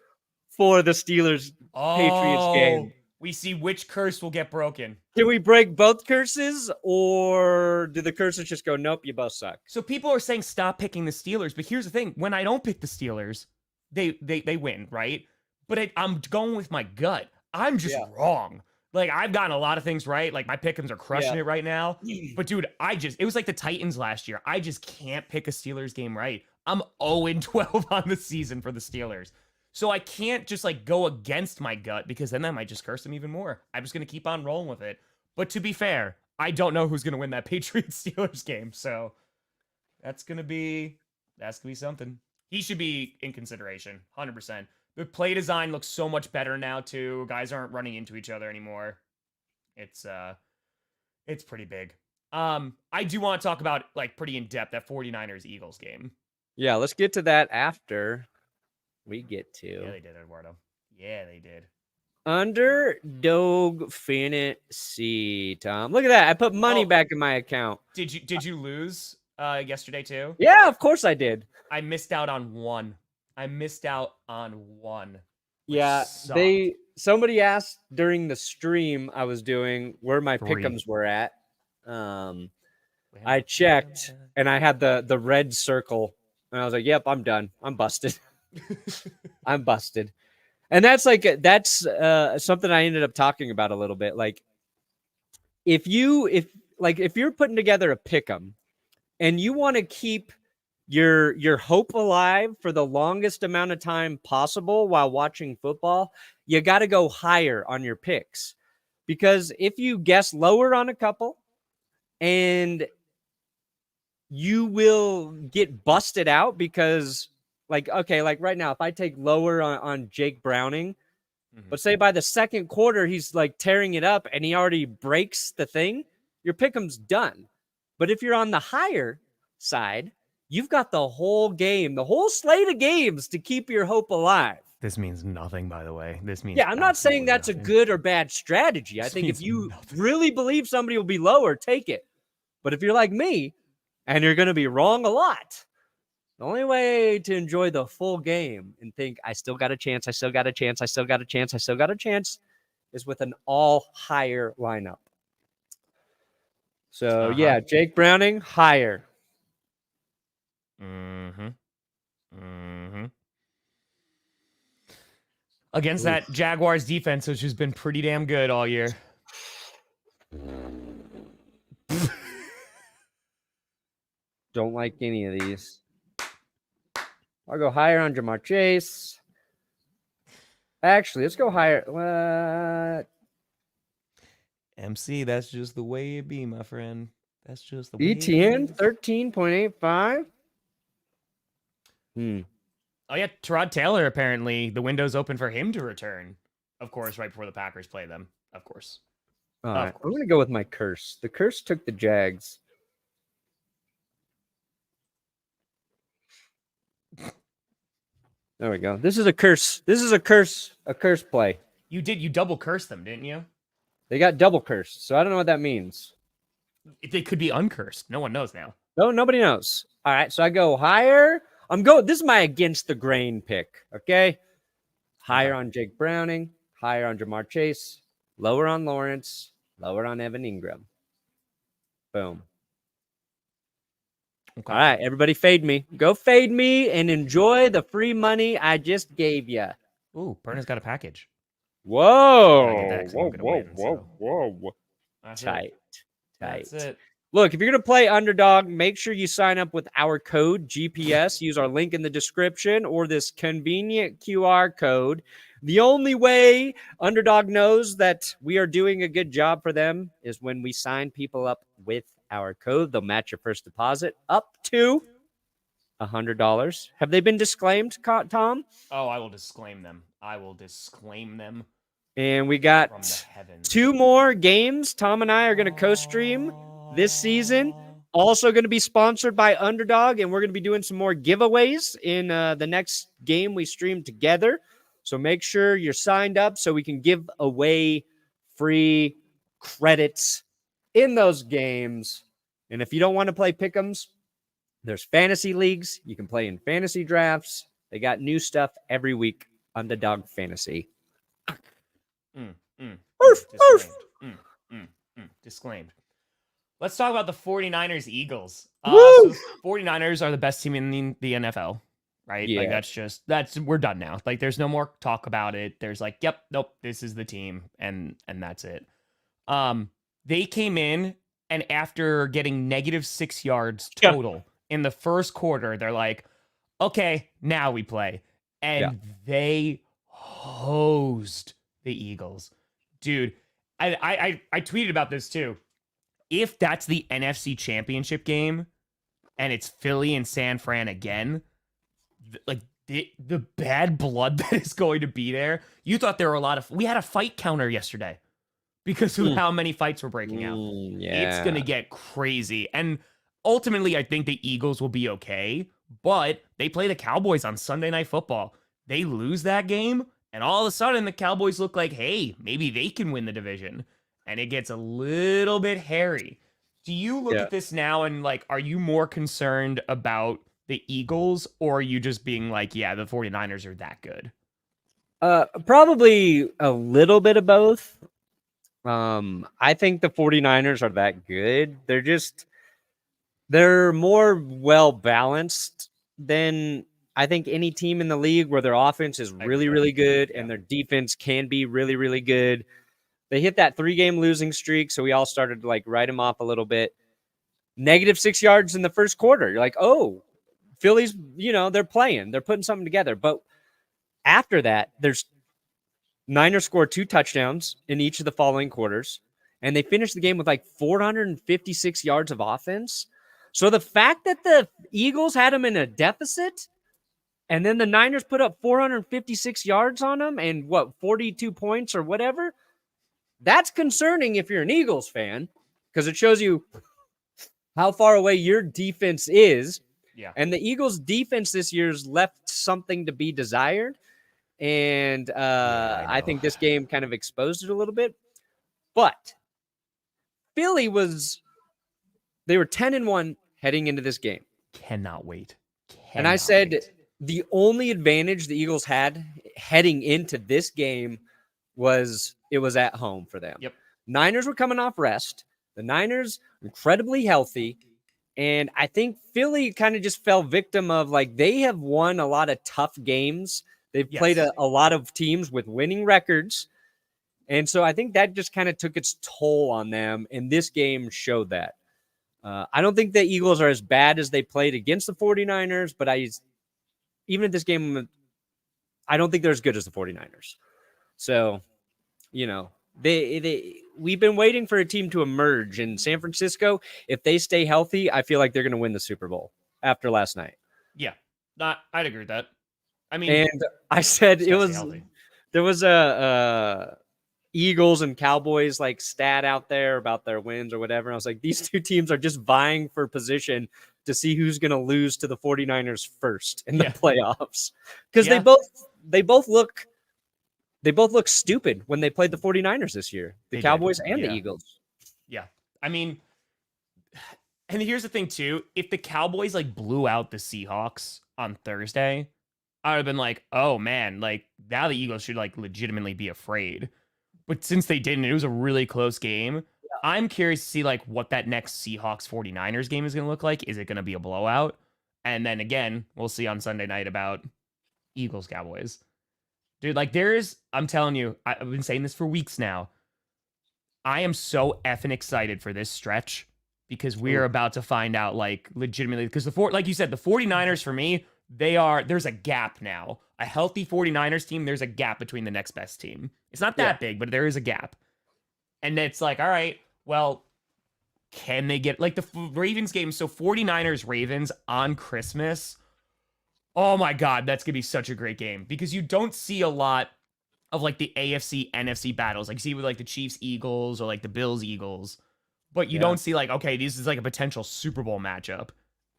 for the Steelers Patriots game. We see which curse will get broken. Can we break both curses, or do the curses just go, nope, you both suck? So people are saying stop picking the Steelers, but here's the thing: when I don't pick the Steelers, they win, right? But I'm going with my gut. I'm just wrong. Like I've gotten a lot of things right. Like my pick'ems are crushing it right now. But dude, it was like the Titans last year. I just can't pick a Steelers game right. I'm 0-12 on the season for the Steelers. So I can't just like go against my gut because then I might just curse them even more. I'm just going to keep on rolling with it. But to be fair, I don't know who's going to win that Patriots Steelers game. So that's going to be something. He should be in consideration 100%. The play design looks so much better now too. Guys aren't running into each other anymore. It's pretty big. I do want to talk about like pretty in depth that 49ers Eagles game. Yeah, let's get to that after we get to. Yeah, they did, Eduardo. Yeah, they did. Underdog fantasy, Tom. Look at that. I put money back in my account. Did you lose yesterday too? Yeah, of course I did. I missed out on one. Yeah, sucked. somebody asked during the stream I was doing where my 3. pick'ems were at. I checked and I had the red circle and I was like, "Yep, I'm done. I'm busted. I'm busted." And that's something I ended up talking about a little bit. Like if you're putting together a pick'em and you want to keep your hope alive for the longest amount of time possible while watching football, you got to go higher on your picks. Because if you guess lower on a couple and you will get busted out because like right now, if I take lower on Jake Browning, but say by the second quarter, he's like tearing it up and he already breaks the thing, your pick'em's done. But if you're on the higher side, you've got the whole game, the whole slate of games to keep your hope alive. This means nothing, by the way. This means I'm not saying that's a good or bad strategy. I think if you really believe somebody will be lower, take it. But if you're like me and you're going to be wrong a lot, the only way to enjoy the full game and think I still got a chance, is with an all higher lineup. So yeah, Jake Browning, higher. Against that Jaguars defense, which has been pretty damn good all year. Don't like any of these. I'll go higher on Jamar Chase. Actually, let's go higher. What? MC, that's just the way it be, my friend. That's just the way ETN 13.85. Oh yeah, Tyrod Taylor, apparently the window's open for him to return. Of course, right before the Packers play them. Of course. All right, I'm gonna go with my curse. The curse took the Jags. There we go. This is a curse. A curse play. You double curse them, didn't you? They got double cursed, so I don't know what that means. They could be uncursed. No one knows now. No, nobody knows. All right, so I go higher. This is my against the grain pick, okay? Higher on Jake Browning, higher on Jamar Chase, lower on Lawrence, lower on Evan Ingram. Boom. Okay. All right, everybody fade me. Go fade me and enjoy the free money I just gave you. Ooh, Perna's got a package. Whoa. Gotta get that 'cause I'm gonna win, so. Whoa. That's Tight. it. Tight. That's it. Look, if you're going to play Underdog, make sure you sign up with our code GPS. Use our link in the description or this convenient QR code. The only way Underdog knows that we are doing a good job for them is when we sign people up with our code. They'll match your first deposit up to $100. Have they been disclaimed, Tom? Oh, I will disclaim them. I will disclaim them And we from got the heavens. 2 more games. Tom and I are going to co-stream this season. Also going to be sponsored by Underdog, and we're going to be doing some more giveaways in the next game we stream together. So make sure you're signed up so we can give away free credits in those games. And if you don't want to play pick'ems, there's fantasy leagues. You can play in fantasy drafts. They got new stuff every week. Underdog Fantasy. Disclaimed. Let's talk about the 49ers Eagles. Woo! So the 49ers are the best team in the NFL, right? Yeah. Like we're done now. Like there's no more talk about it. There's like, yep, nope, this is the team and that's it. They came in and after getting -6 yards total in the first quarter, they're like, okay, now we play. And they hosed the Eagles. Dude, I tweeted about this too. If that's the NFC Championship game and it's Philly and San Fran again, like the bad blood that is going to be there. You thought there were we had a fight counter yesterday because of how many fights were breaking out. It's going to get crazy. And ultimately, I think the Eagles will be okay, but they play the Cowboys on Sunday Night Football. They lose that game, and all of a sudden the Cowboys look like, hey, maybe they can win the division. And it gets a little bit hairy. Do you look at this now and like, are you more concerned about the Eagles or are you just being like, yeah, the 49ers are that good? Probably a little bit of both. I think the 49ers are that good. They're more well-balanced than I think any team in the league where their offense is really, really good and their defense can be really, really good. They hit that 3-game losing streak, so we all started to like write them off a little bit. -6 yards in the first quarter. You're like, oh, Philly's, they're playing. They're putting something together. But after that, Niners scored 2 touchdowns in each of the following quarters, and they finished the game with like 456 yards of offense. So the fact that the Eagles had them in a deficit, and then the Niners put up 456 yards on them and 42 points or whatever, that's concerning if you're an Eagles fan because it shows you how far away your defense is. Yeah. And the Eagles' defense this year's left something to be desired. And I think this game kind of exposed it a little bit. But Philly they were 10-1 heading into this game. Cannot wait. And I said the only advantage the Eagles had heading into this game was it was at home for them. Yep. Niners were coming off rest. The Niners incredibly healthy. And I think Philly kind of just fell victim of like they have won a lot of tough games. They've played a lot of teams with winning records. And so I think that just kind of took its toll on them. And this game showed that. I don't think the Eagles are as bad as they played against the 49ers, but even at this game, I don't think they're as good as the 49ers. So, we've been waiting for a team to emerge in San Francisco. If they stay healthy, I feel like they're going to win the Super Bowl after last night. Yeah, I'd agree with that. I mean, and I said healthy. There was a Eagles and Cowboys like stat out there about their wins or whatever. I was like, these two teams are just vying for position to see who's going to lose to the 49ers first in the playoffs. Because they both look stupid when they played the 49ers this year, the Cowboys and the Eagles. Yeah. I mean, and here's the thing too. If the Cowboys like blew out the Seahawks on Thursday, I would have been like, oh man, like now the Eagles should like legitimately be afraid. But since they didn't, it was a really close game. Yeah. I'm curious to see like what that next Seahawks 49ers game is going to look like. Is it going to be a blowout? And then again, we'll see on Sunday night about Eagles Cowboys. Dude, like I'm telling you, I've been saying this for weeks now. I am so effing excited for this stretch because we're about to find out, like, legitimately, because like you said, the 49ers for me, there's a gap now. A healthy 49ers team, there's a gap between the next best team. It's not that big, but there is a gap. And it's like, all right, well, can they get, like, the Ravens game? So 49ers Ravens on Christmas. Oh my God, that's going to be such a great game because you don't see a lot of, like, the AFC, NFC battles. Like, you see with, like, the Chiefs Eagles or, like, the Bills Eagles. But you don't see, like, okay, this is, like, a potential Super Bowl matchup.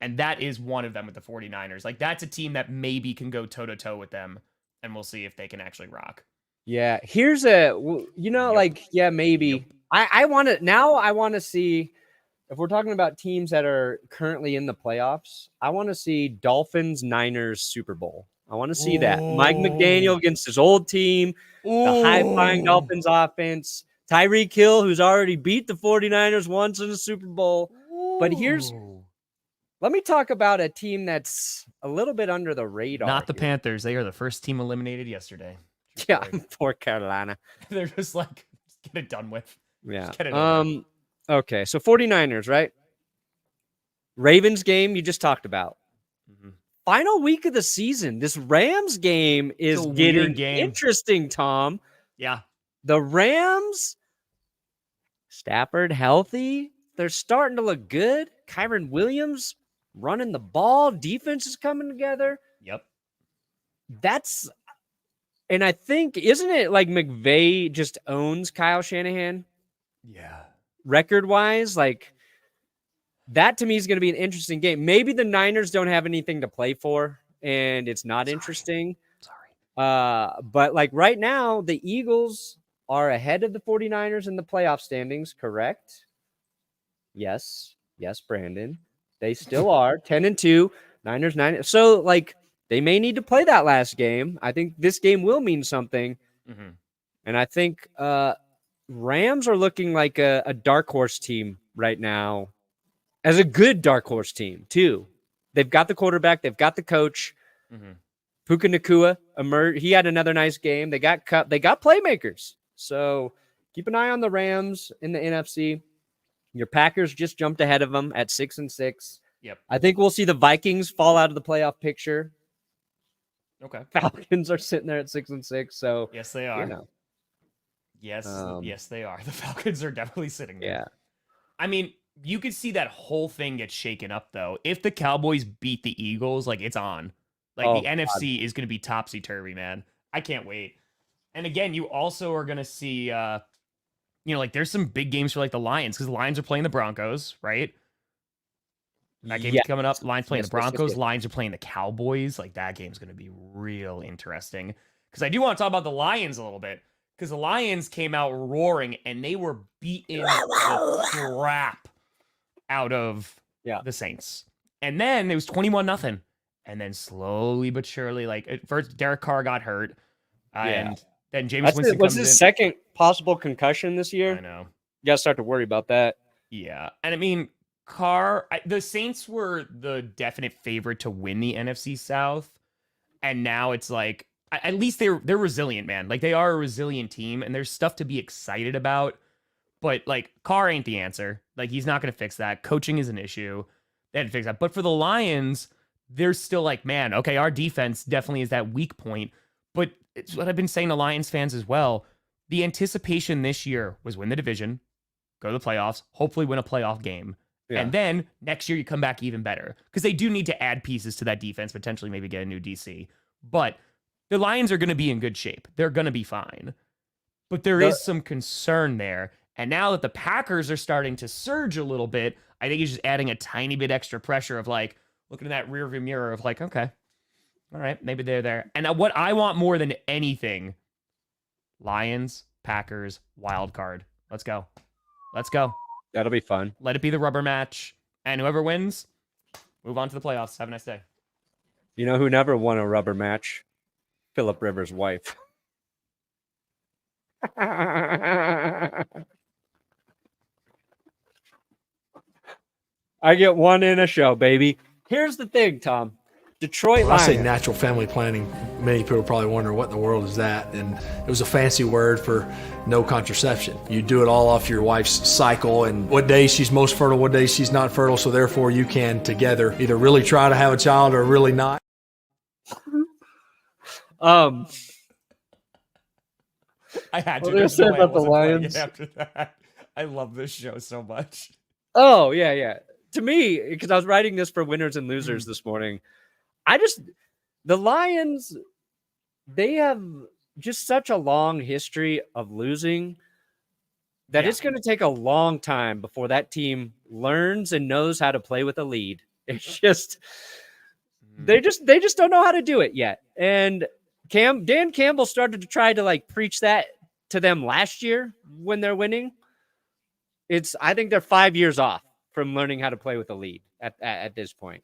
And that is one of them with the 49ers. Like, that's a team that maybe can go toe-to-toe with them. And we'll see if they can actually rock. Yeah. Here's maybe. I want to see, if we're talking about teams that are currently in the playoffs, I want to see Dolphins Niners Super Bowl. I want to see that. Mike McDaniel against his old team, the high-flying Dolphins offense, Tyreek Hill, who's already beat the 49ers once in the Super Bowl. But let me talk about a team that's a little bit under the radar. Not the Panthers. They are the first team eliminated yesterday. Yeah, poor Carolina. They're just like, get it done with. Yeah. Just get it over. Okay, so 49ers, right? Ravens game you just talked about. Final week of the season. This Rams game is getting interesting, Tom. Yeah. The Rams, Stafford healthy. They're starting to look good. Kyron Williams running the ball. Defense is coming together. Yep. And I think, isn't it like McVay just owns Kyle Shanahan? Yeah. Record-wise, like, that to me is going to be an interesting game. Maybe the Niners don't have anything to play for, and it's not interesting. But, like, right now, the Eagles are ahead of the 49ers in the playoff standings, correct? Yes. Yes, Brandon. They still are 10-2, Niners 9. So, like, they may need to play that last game. I think this game will mean something. And I think Rams are looking like a dark horse team right now, as a good dark horse team, too. They've got the quarterback. They've got the coach. Puka Nacua emerged. He had another nice game. They got playmakers. So keep an eye on the Rams in the NFC. Your Packers just jumped ahead of them at 6-6. Yep. I think we'll see the Vikings fall out of the playoff picture. Okay. Falcons are sitting there at 6-6. So yes, they are. You know. Yes, they are. The Falcons are definitely sitting there. Yeah. I mean, you could see that whole thing get shaken up, though. If the Cowboys beat the Eagles, like, it's on. Like, the NFC is going to be topsy-turvy, man. I can't wait. And again, you also are going to see, like, there's some big games for, like, the Lions, because the Lions are playing the Broncos, right? That game's coming up. Lions playing the Broncos. Lions are playing the Cowboys. Like, that game's going to be real interesting. Because I do want to talk about the Lions a little bit. Because the Lions came out roaring, and they were beating the crap out of the Saints. And then it was 21-0. And then slowly but surely, like, at first Derek Carr got hurt. And then Jameis Winston was his second possible concussion this year. I know. You got to start to worry about that. Yeah. And I mean, the Saints were the definite favorite to win the NFC South. And now it's like, at least they're resilient, man. Like, they are a resilient team, and there's stuff to be excited about. But, like, Carr ain't the answer. Like, he's not going to fix that. Coaching is an issue. They had to fix that. But for the Lions, they're still like, man, okay, our defense definitely is that weak point. But it's what I've been saying to Lions fans as well. The anticipation this year was win the division, go to the playoffs, hopefully win a playoff game. Yeah. And then next year you come back even better. Because they do need to add pieces to that defense, potentially maybe get a new DC. But the Lions are going to be in good shape. They're going to be fine. But there is some concern there. And now that the Packers are starting to surge a little bit, I think he's just adding a tiny bit extra pressure of, like, looking in that rearview mirror of, like, okay, all right, maybe they're there. And what I want more than anything, Lions, Packers, wild card. Let's go. Let's go. That'll be fun. Let it be the rubber match. And whoever wins, move on to the playoffs. Have a nice day. You know who never won a rubber match? Phillip Rivers' wife. I get one in a show, baby. Here's the thing, Tom. Detroit When I say Lions. natural family planning, many people probably wonder what in the world is that, and it was a fancy word for no contraception. You do it all off your wife's cycle and what days she's most fertile, what days she's not fertile, so therefore you can together either really try to have a child or really not. I had to. What did I There's say no way I about the wasn't playing it Lions? after that. I love this show so much. Oh, yeah. To me, because I was writing this for winners and losers this morning, the Lions, they have just such a long history of losing that it's going to take a long time before that team learns and knows how to play with a lead. It's just they just don't know how to do it yet. And Dan Campbell started to try to like preach that to them last year when they're winning. I think they're 5 years off from learning how to play with a lead at this point.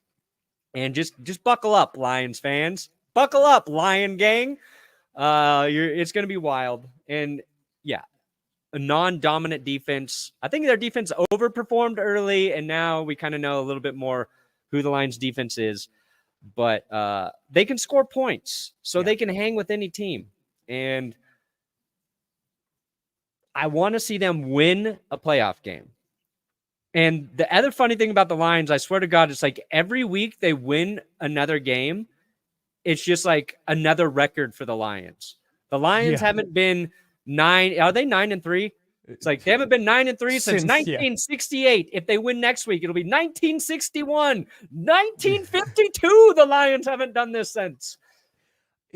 And just buckle up, Lions fans. Buckle up, Lion gang. It's going to be wild. And yeah, a non-dominant defense. I think their defense overperformed early, and now we kind of know a little bit more who the Lions defense is. But they can score points, so they can hang with any team. And I want to see them win a playoff game. And the other funny thing about the Lions, I swear to God, it's like every week they win another game. It's just like another record for the Lions. The Lions haven't been 9. Are they 9-3? It's like they haven't been 9-3 since 1968. If they win next week, it'll be 1961, 1952. The Lions haven't done this since.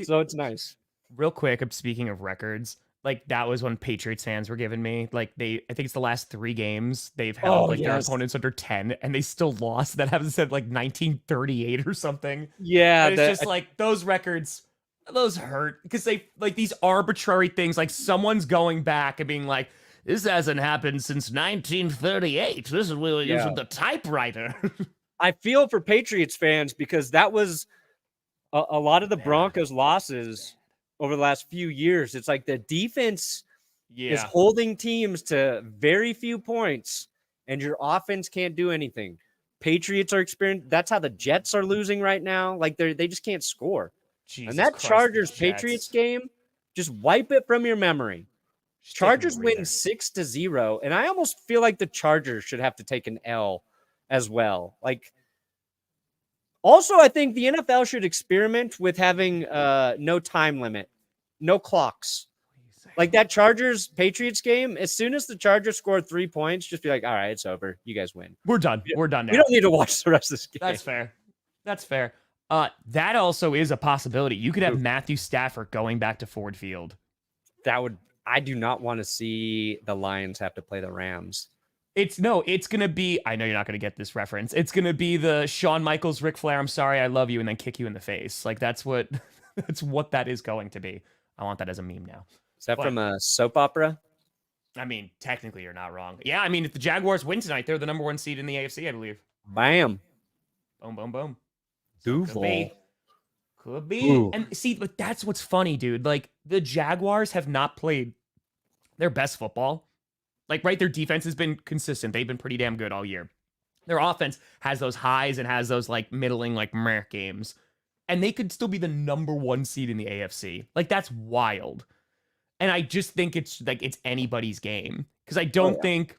So it's nice. Real quick, speaking of records, like that was when Patriots fans were giving me like I think it's the last 3 games they've held their opponents under 10 and they still lost. That happens said like 1938 or something. Yeah, and it's just like those records, those hurt because they like these arbitrary things. Like someone's going back and being like, "This hasn't happened since 1938. This is really using the typewriter." I feel for Patriots fans because that was a lot of the Broncos' losses over the last few years. It's like the defense is holding teams to very few points, and your offense can't do anything. Patriots are experiencing. That's how the Jets are losing right now. Like they just can't score. And that Chargers Patriots game, just wipe it from your memory. Chargers win 6-0, and I almost feel like the Chargers should have to take an L as well. Like, also, I think the NFL should experiment with having no time limit, no clocks. Like that Chargers Patriots game, as soon as the Chargers score 3 points, just be like, all right, it's over. You guys win. We're done. We're done now. We don't need to watch the rest of this game. That's fair. That's fair. That also is a possibility. You could have Matthew Stafford going back to Ford Field. I do not want to see the Lions have to play the Rams. It's going to be, I know you're not going to get this reference. It's going to be the Shawn Michaels, Ric Flair, I'm sorry, I love you, and then kick you in the face. Like that's what that is going to be. I want that as a meme now. Is that from a soap opera? I mean, technically you're not wrong. Yeah, I mean, if the Jaguars win tonight, they're the number 1 seed in the AFC, I believe. Bam. Boom, boom, boom. Duval. Could be. Ooh. And see, but that's what's funny, dude. Like the Jaguars have not played their best football. Like, right, their defense has been consistent. They've been pretty damn good all year. Their offense has those highs and has those like middling, like meh games. And they could still be the number 1 seed in the AFC. Like, that's wild. And I just think it's like it's anybody's game. Because I don't think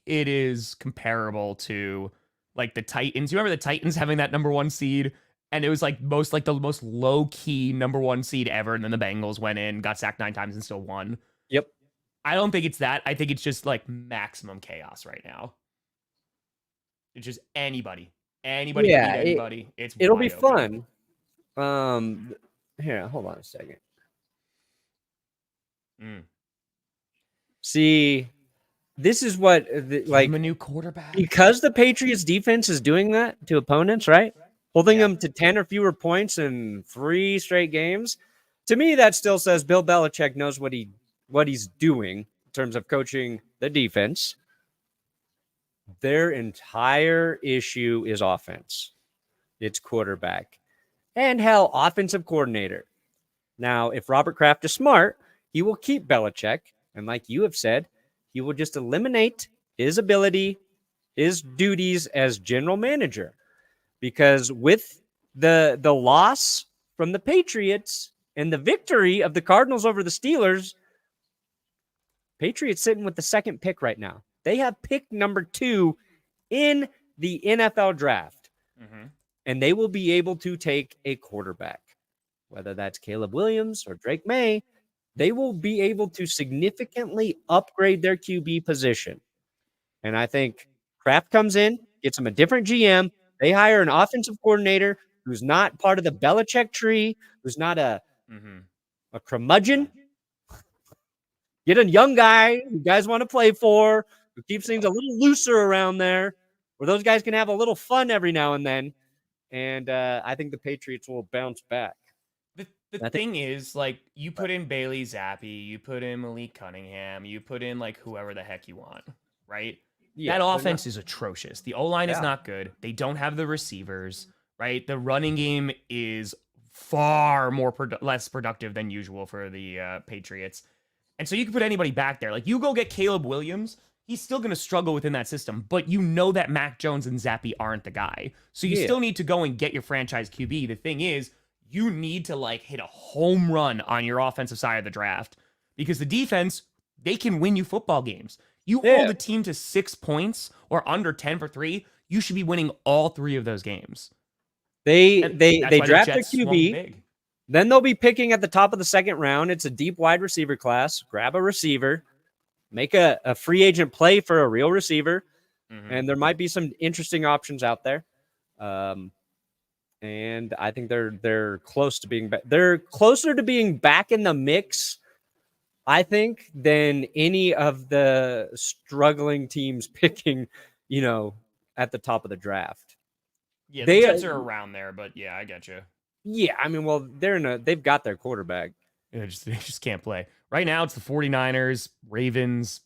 it is comparable to like the Titans. You remember the Titans having that number 1 seed? And it was like the most low-key number 1 seed ever. And then the Bengals went in, got sacked 9 times and still won. Yep. I don't think it's that. I think it's just like maximum chaos right now. It's just anybody can beat anybody. It'll be fun. Here, hold on a second. See, this is what like a new quarterback because the Patriots defense is doing that to opponents, right? Holding them to 10 or fewer points in 3 straight games. To me, that still says Bill Belichick knows what he's doing in terms of coaching the defense. Their entire issue is offense. It's quarterback. And hell, offensive coordinator. Now, if Robert Kraft is smart, he will keep Belichick. And like you have said, he will just eliminate his ability, his duties as general manager. because with the loss from the Patriots and the victory of the Cardinals over the Steelers, Patriots sitting with the second pick right now. They have pick number 2 in the NFL draft, and they will be able to take a quarterback, whether that's Caleb Williams or Drake May. They will be able to significantly upgrade their QB position. And I think Kraft comes in, gets them a different GM. They hire an offensive coordinator who's not part of the Belichick tree, who's not a curmudgeon. Get a young guy you guys want to play for, who keeps things a little looser around there, where those guys can have a little fun every now and then. And I think the Patriots will bounce back. The thing is, like, you put in Bailey Zappi, you put in Malik Cunningham, you put in, like, whoever the heck you want, right? Yeah, that offense is atrocious. The O-line is not good. They don't have the receivers, right? The running game is far more less productive than usual for the Patriots. And so you can put anybody back there. Like, you go get Caleb Williams, he's still going to struggle within that system, but you know that Mac Jones and Zappi aren't the guy. So you still need to go and get your franchise QB. The thing is, you need to, like, hit a home run on your offensive side of the draft, because the defense, they can win you football games. You hold a team to 6 points or under 10 for 3, you should be winning all 3 of those games. They draft a QB. Then they'll be picking at the top of the second round. It's a deep wide receiver class. Grab a receiver, make a free agent play for a real receiver, and there might be some interesting options out there. And I think they're close to being back. They're closer to being back in the mix, I think, than any of the struggling teams picking, at the top of the draft. Yeah, the Jets are around there, but yeah, I get you. Yeah, I mean, well, they've got their quarterback. They just can't play. Right now, it's the 49ers, Ravens,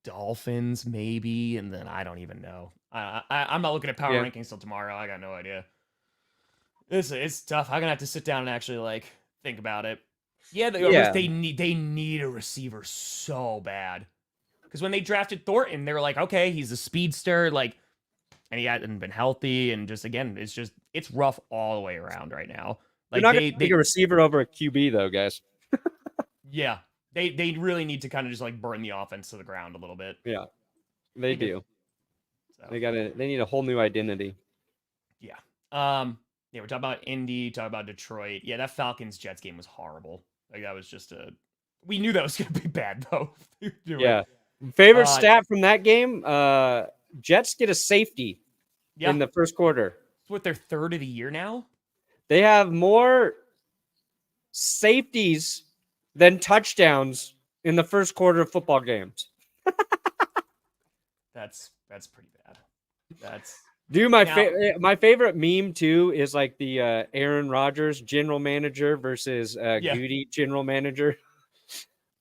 Dolphins, maybe, and then I don't even know. I'm not looking at power rankings till tomorrow. I got no idea. It's tough. I'm gonna have to sit down and actually, like, think about it. They need a receiver so bad, because when they drafted Thornton, they were like, okay, he's a speedster, like, and he hadn't been healthy, and just again, it's rough all the way around right now. Like, you're not gonna take a receiver over a QB though, guys. Yeah, they really need to kind of just, like, burn the offense to the ground a little bit. Yeah, they do. So. They need a whole new identity. Yeah. We're talking about Indy, talking about Detroit. Yeah, that Falcons-Jets game was horrible. Like, that was just we knew that was going to be bad, though. Yeah. Favorite stat from that game? Jets get a safety in the first quarter. It's what, their third of the year now? They have more safeties than touchdowns in the first quarter of football games. That's pretty bad. My favorite meme too is, like, the Aaron Rodgers general manager versus Goody general manager,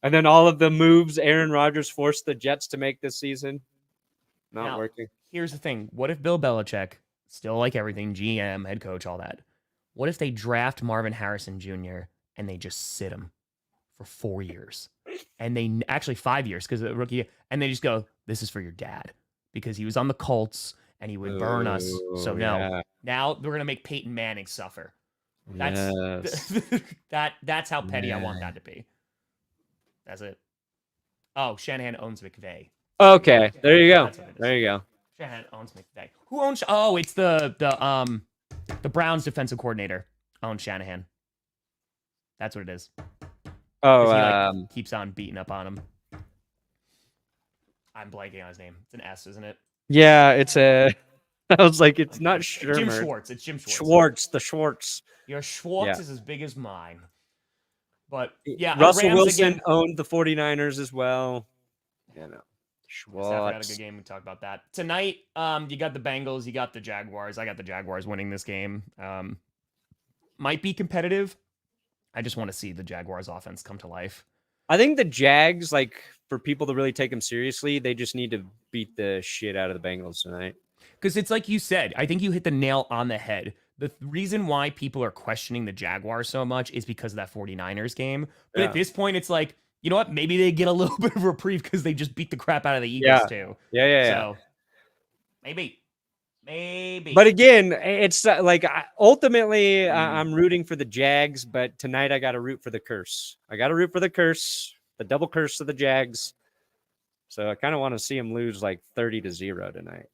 and then all of the moves Aaron Rodgers forced the Jets to make this season not working. Here's the thing: what if Bill Belichick, still like everything, GM, head coach, all that? What if they draft Marvin Harrison Jr. and they just sit him for 4 years, and they actually 5 years because of the rookie, and they just go, "This is for your dad," because he was on the Colts and he would burn us. So now we're gonna make Peyton Manning suffer. That's that's how petty I want that to be. That's it. Oh, Shanahan owns McVay. Okay, there you go. There you go. Shanahan owns McVay. Who owns? Oh, it's the Browns defensive coordinator owns Shanahan. That's what it is. Oh, he keeps on beating up on him. I'm blanking on his name. It's an S, isn't it? Yeah, it's a. I was like, it's not Shermer. Jim Schwartz. It's Jim Schwartz. The Schwartz. Your Schwartz is as big as mine. But yeah, Russell Wilson owned the 49ers as well. Schwartz. Had a good game. We talked about that tonight. You got the Bengals. You got the Jaguars. I got the Jaguars winning this game. Might be competitive. I just want to see the Jaguars offense come to life. I think the Jags, like, for people to really take them seriously, they just need to beat the shit out of the Bengals tonight. Because it's like you said, I think you hit the nail on the head. The reason why people are questioning the Jaguars so much is because of that 49ers game. But at this point, it's like, you know what? Maybe they get a little bit of reprieve because they just beat the crap out of the Eagles too. Yeah. So maybe Maybe. But again, it's like ultimately I'm rooting for the Jags, but tonight I got to root for the curse. I got to root for the curse, the double curse of the Jags. So I kind of want to see them lose like 30-0 tonight.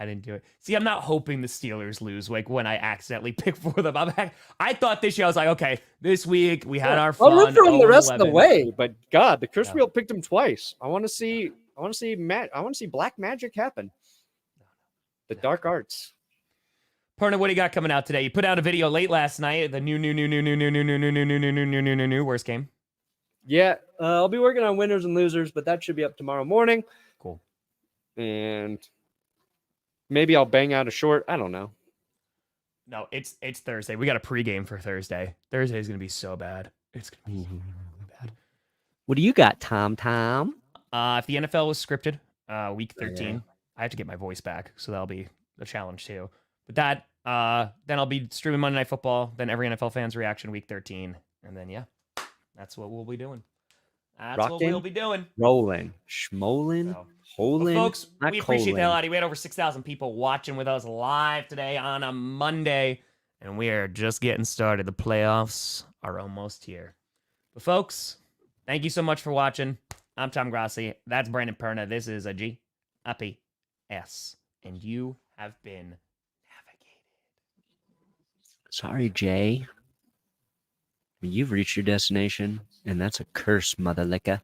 I didn't do it. See, I'm not hoping the Steelers lose. Like when I accidentally pick for them, I thought this year I was like, okay, this week we had our fun. I'll root for them the rest of the 0-11. way, but God, the curse wheel picked them twice. I want to see black magic happen. The dark arts. Perna, what do you got coming out today? You put out a video late last night. The new worst game. Yeah, I'll be working on winners and losers, but that should be up tomorrow morning. Cool. And maybe I'll bang out a short. I don't know. No, it's Thursday. We got a pregame for Thursday. Thursday is gonna be so bad. It's gonna be so bad. What do you got, Tom? If the NFL was scripted, week 13, I have to get my voice back, so that'll be a challenge too. But that, then I'll be streaming Monday Night Football, then every NFL fan's reaction week 13, and then that's what we'll be doing. That's what we'll be doing. Rolling, schmoling, holing. Well, folks, we appreciate the hell out of you. We had over 6,000 people watching with us live today on a Monday, and we are just getting started. The playoffs are almost here. But folks, thank you so much for watching. I'm Tom Grossi. That's Brandon Perna. This is a G-U-P-S, and you have been navigated. Sorry, Jay. You've reached your destination, and that's a curse, mother licker.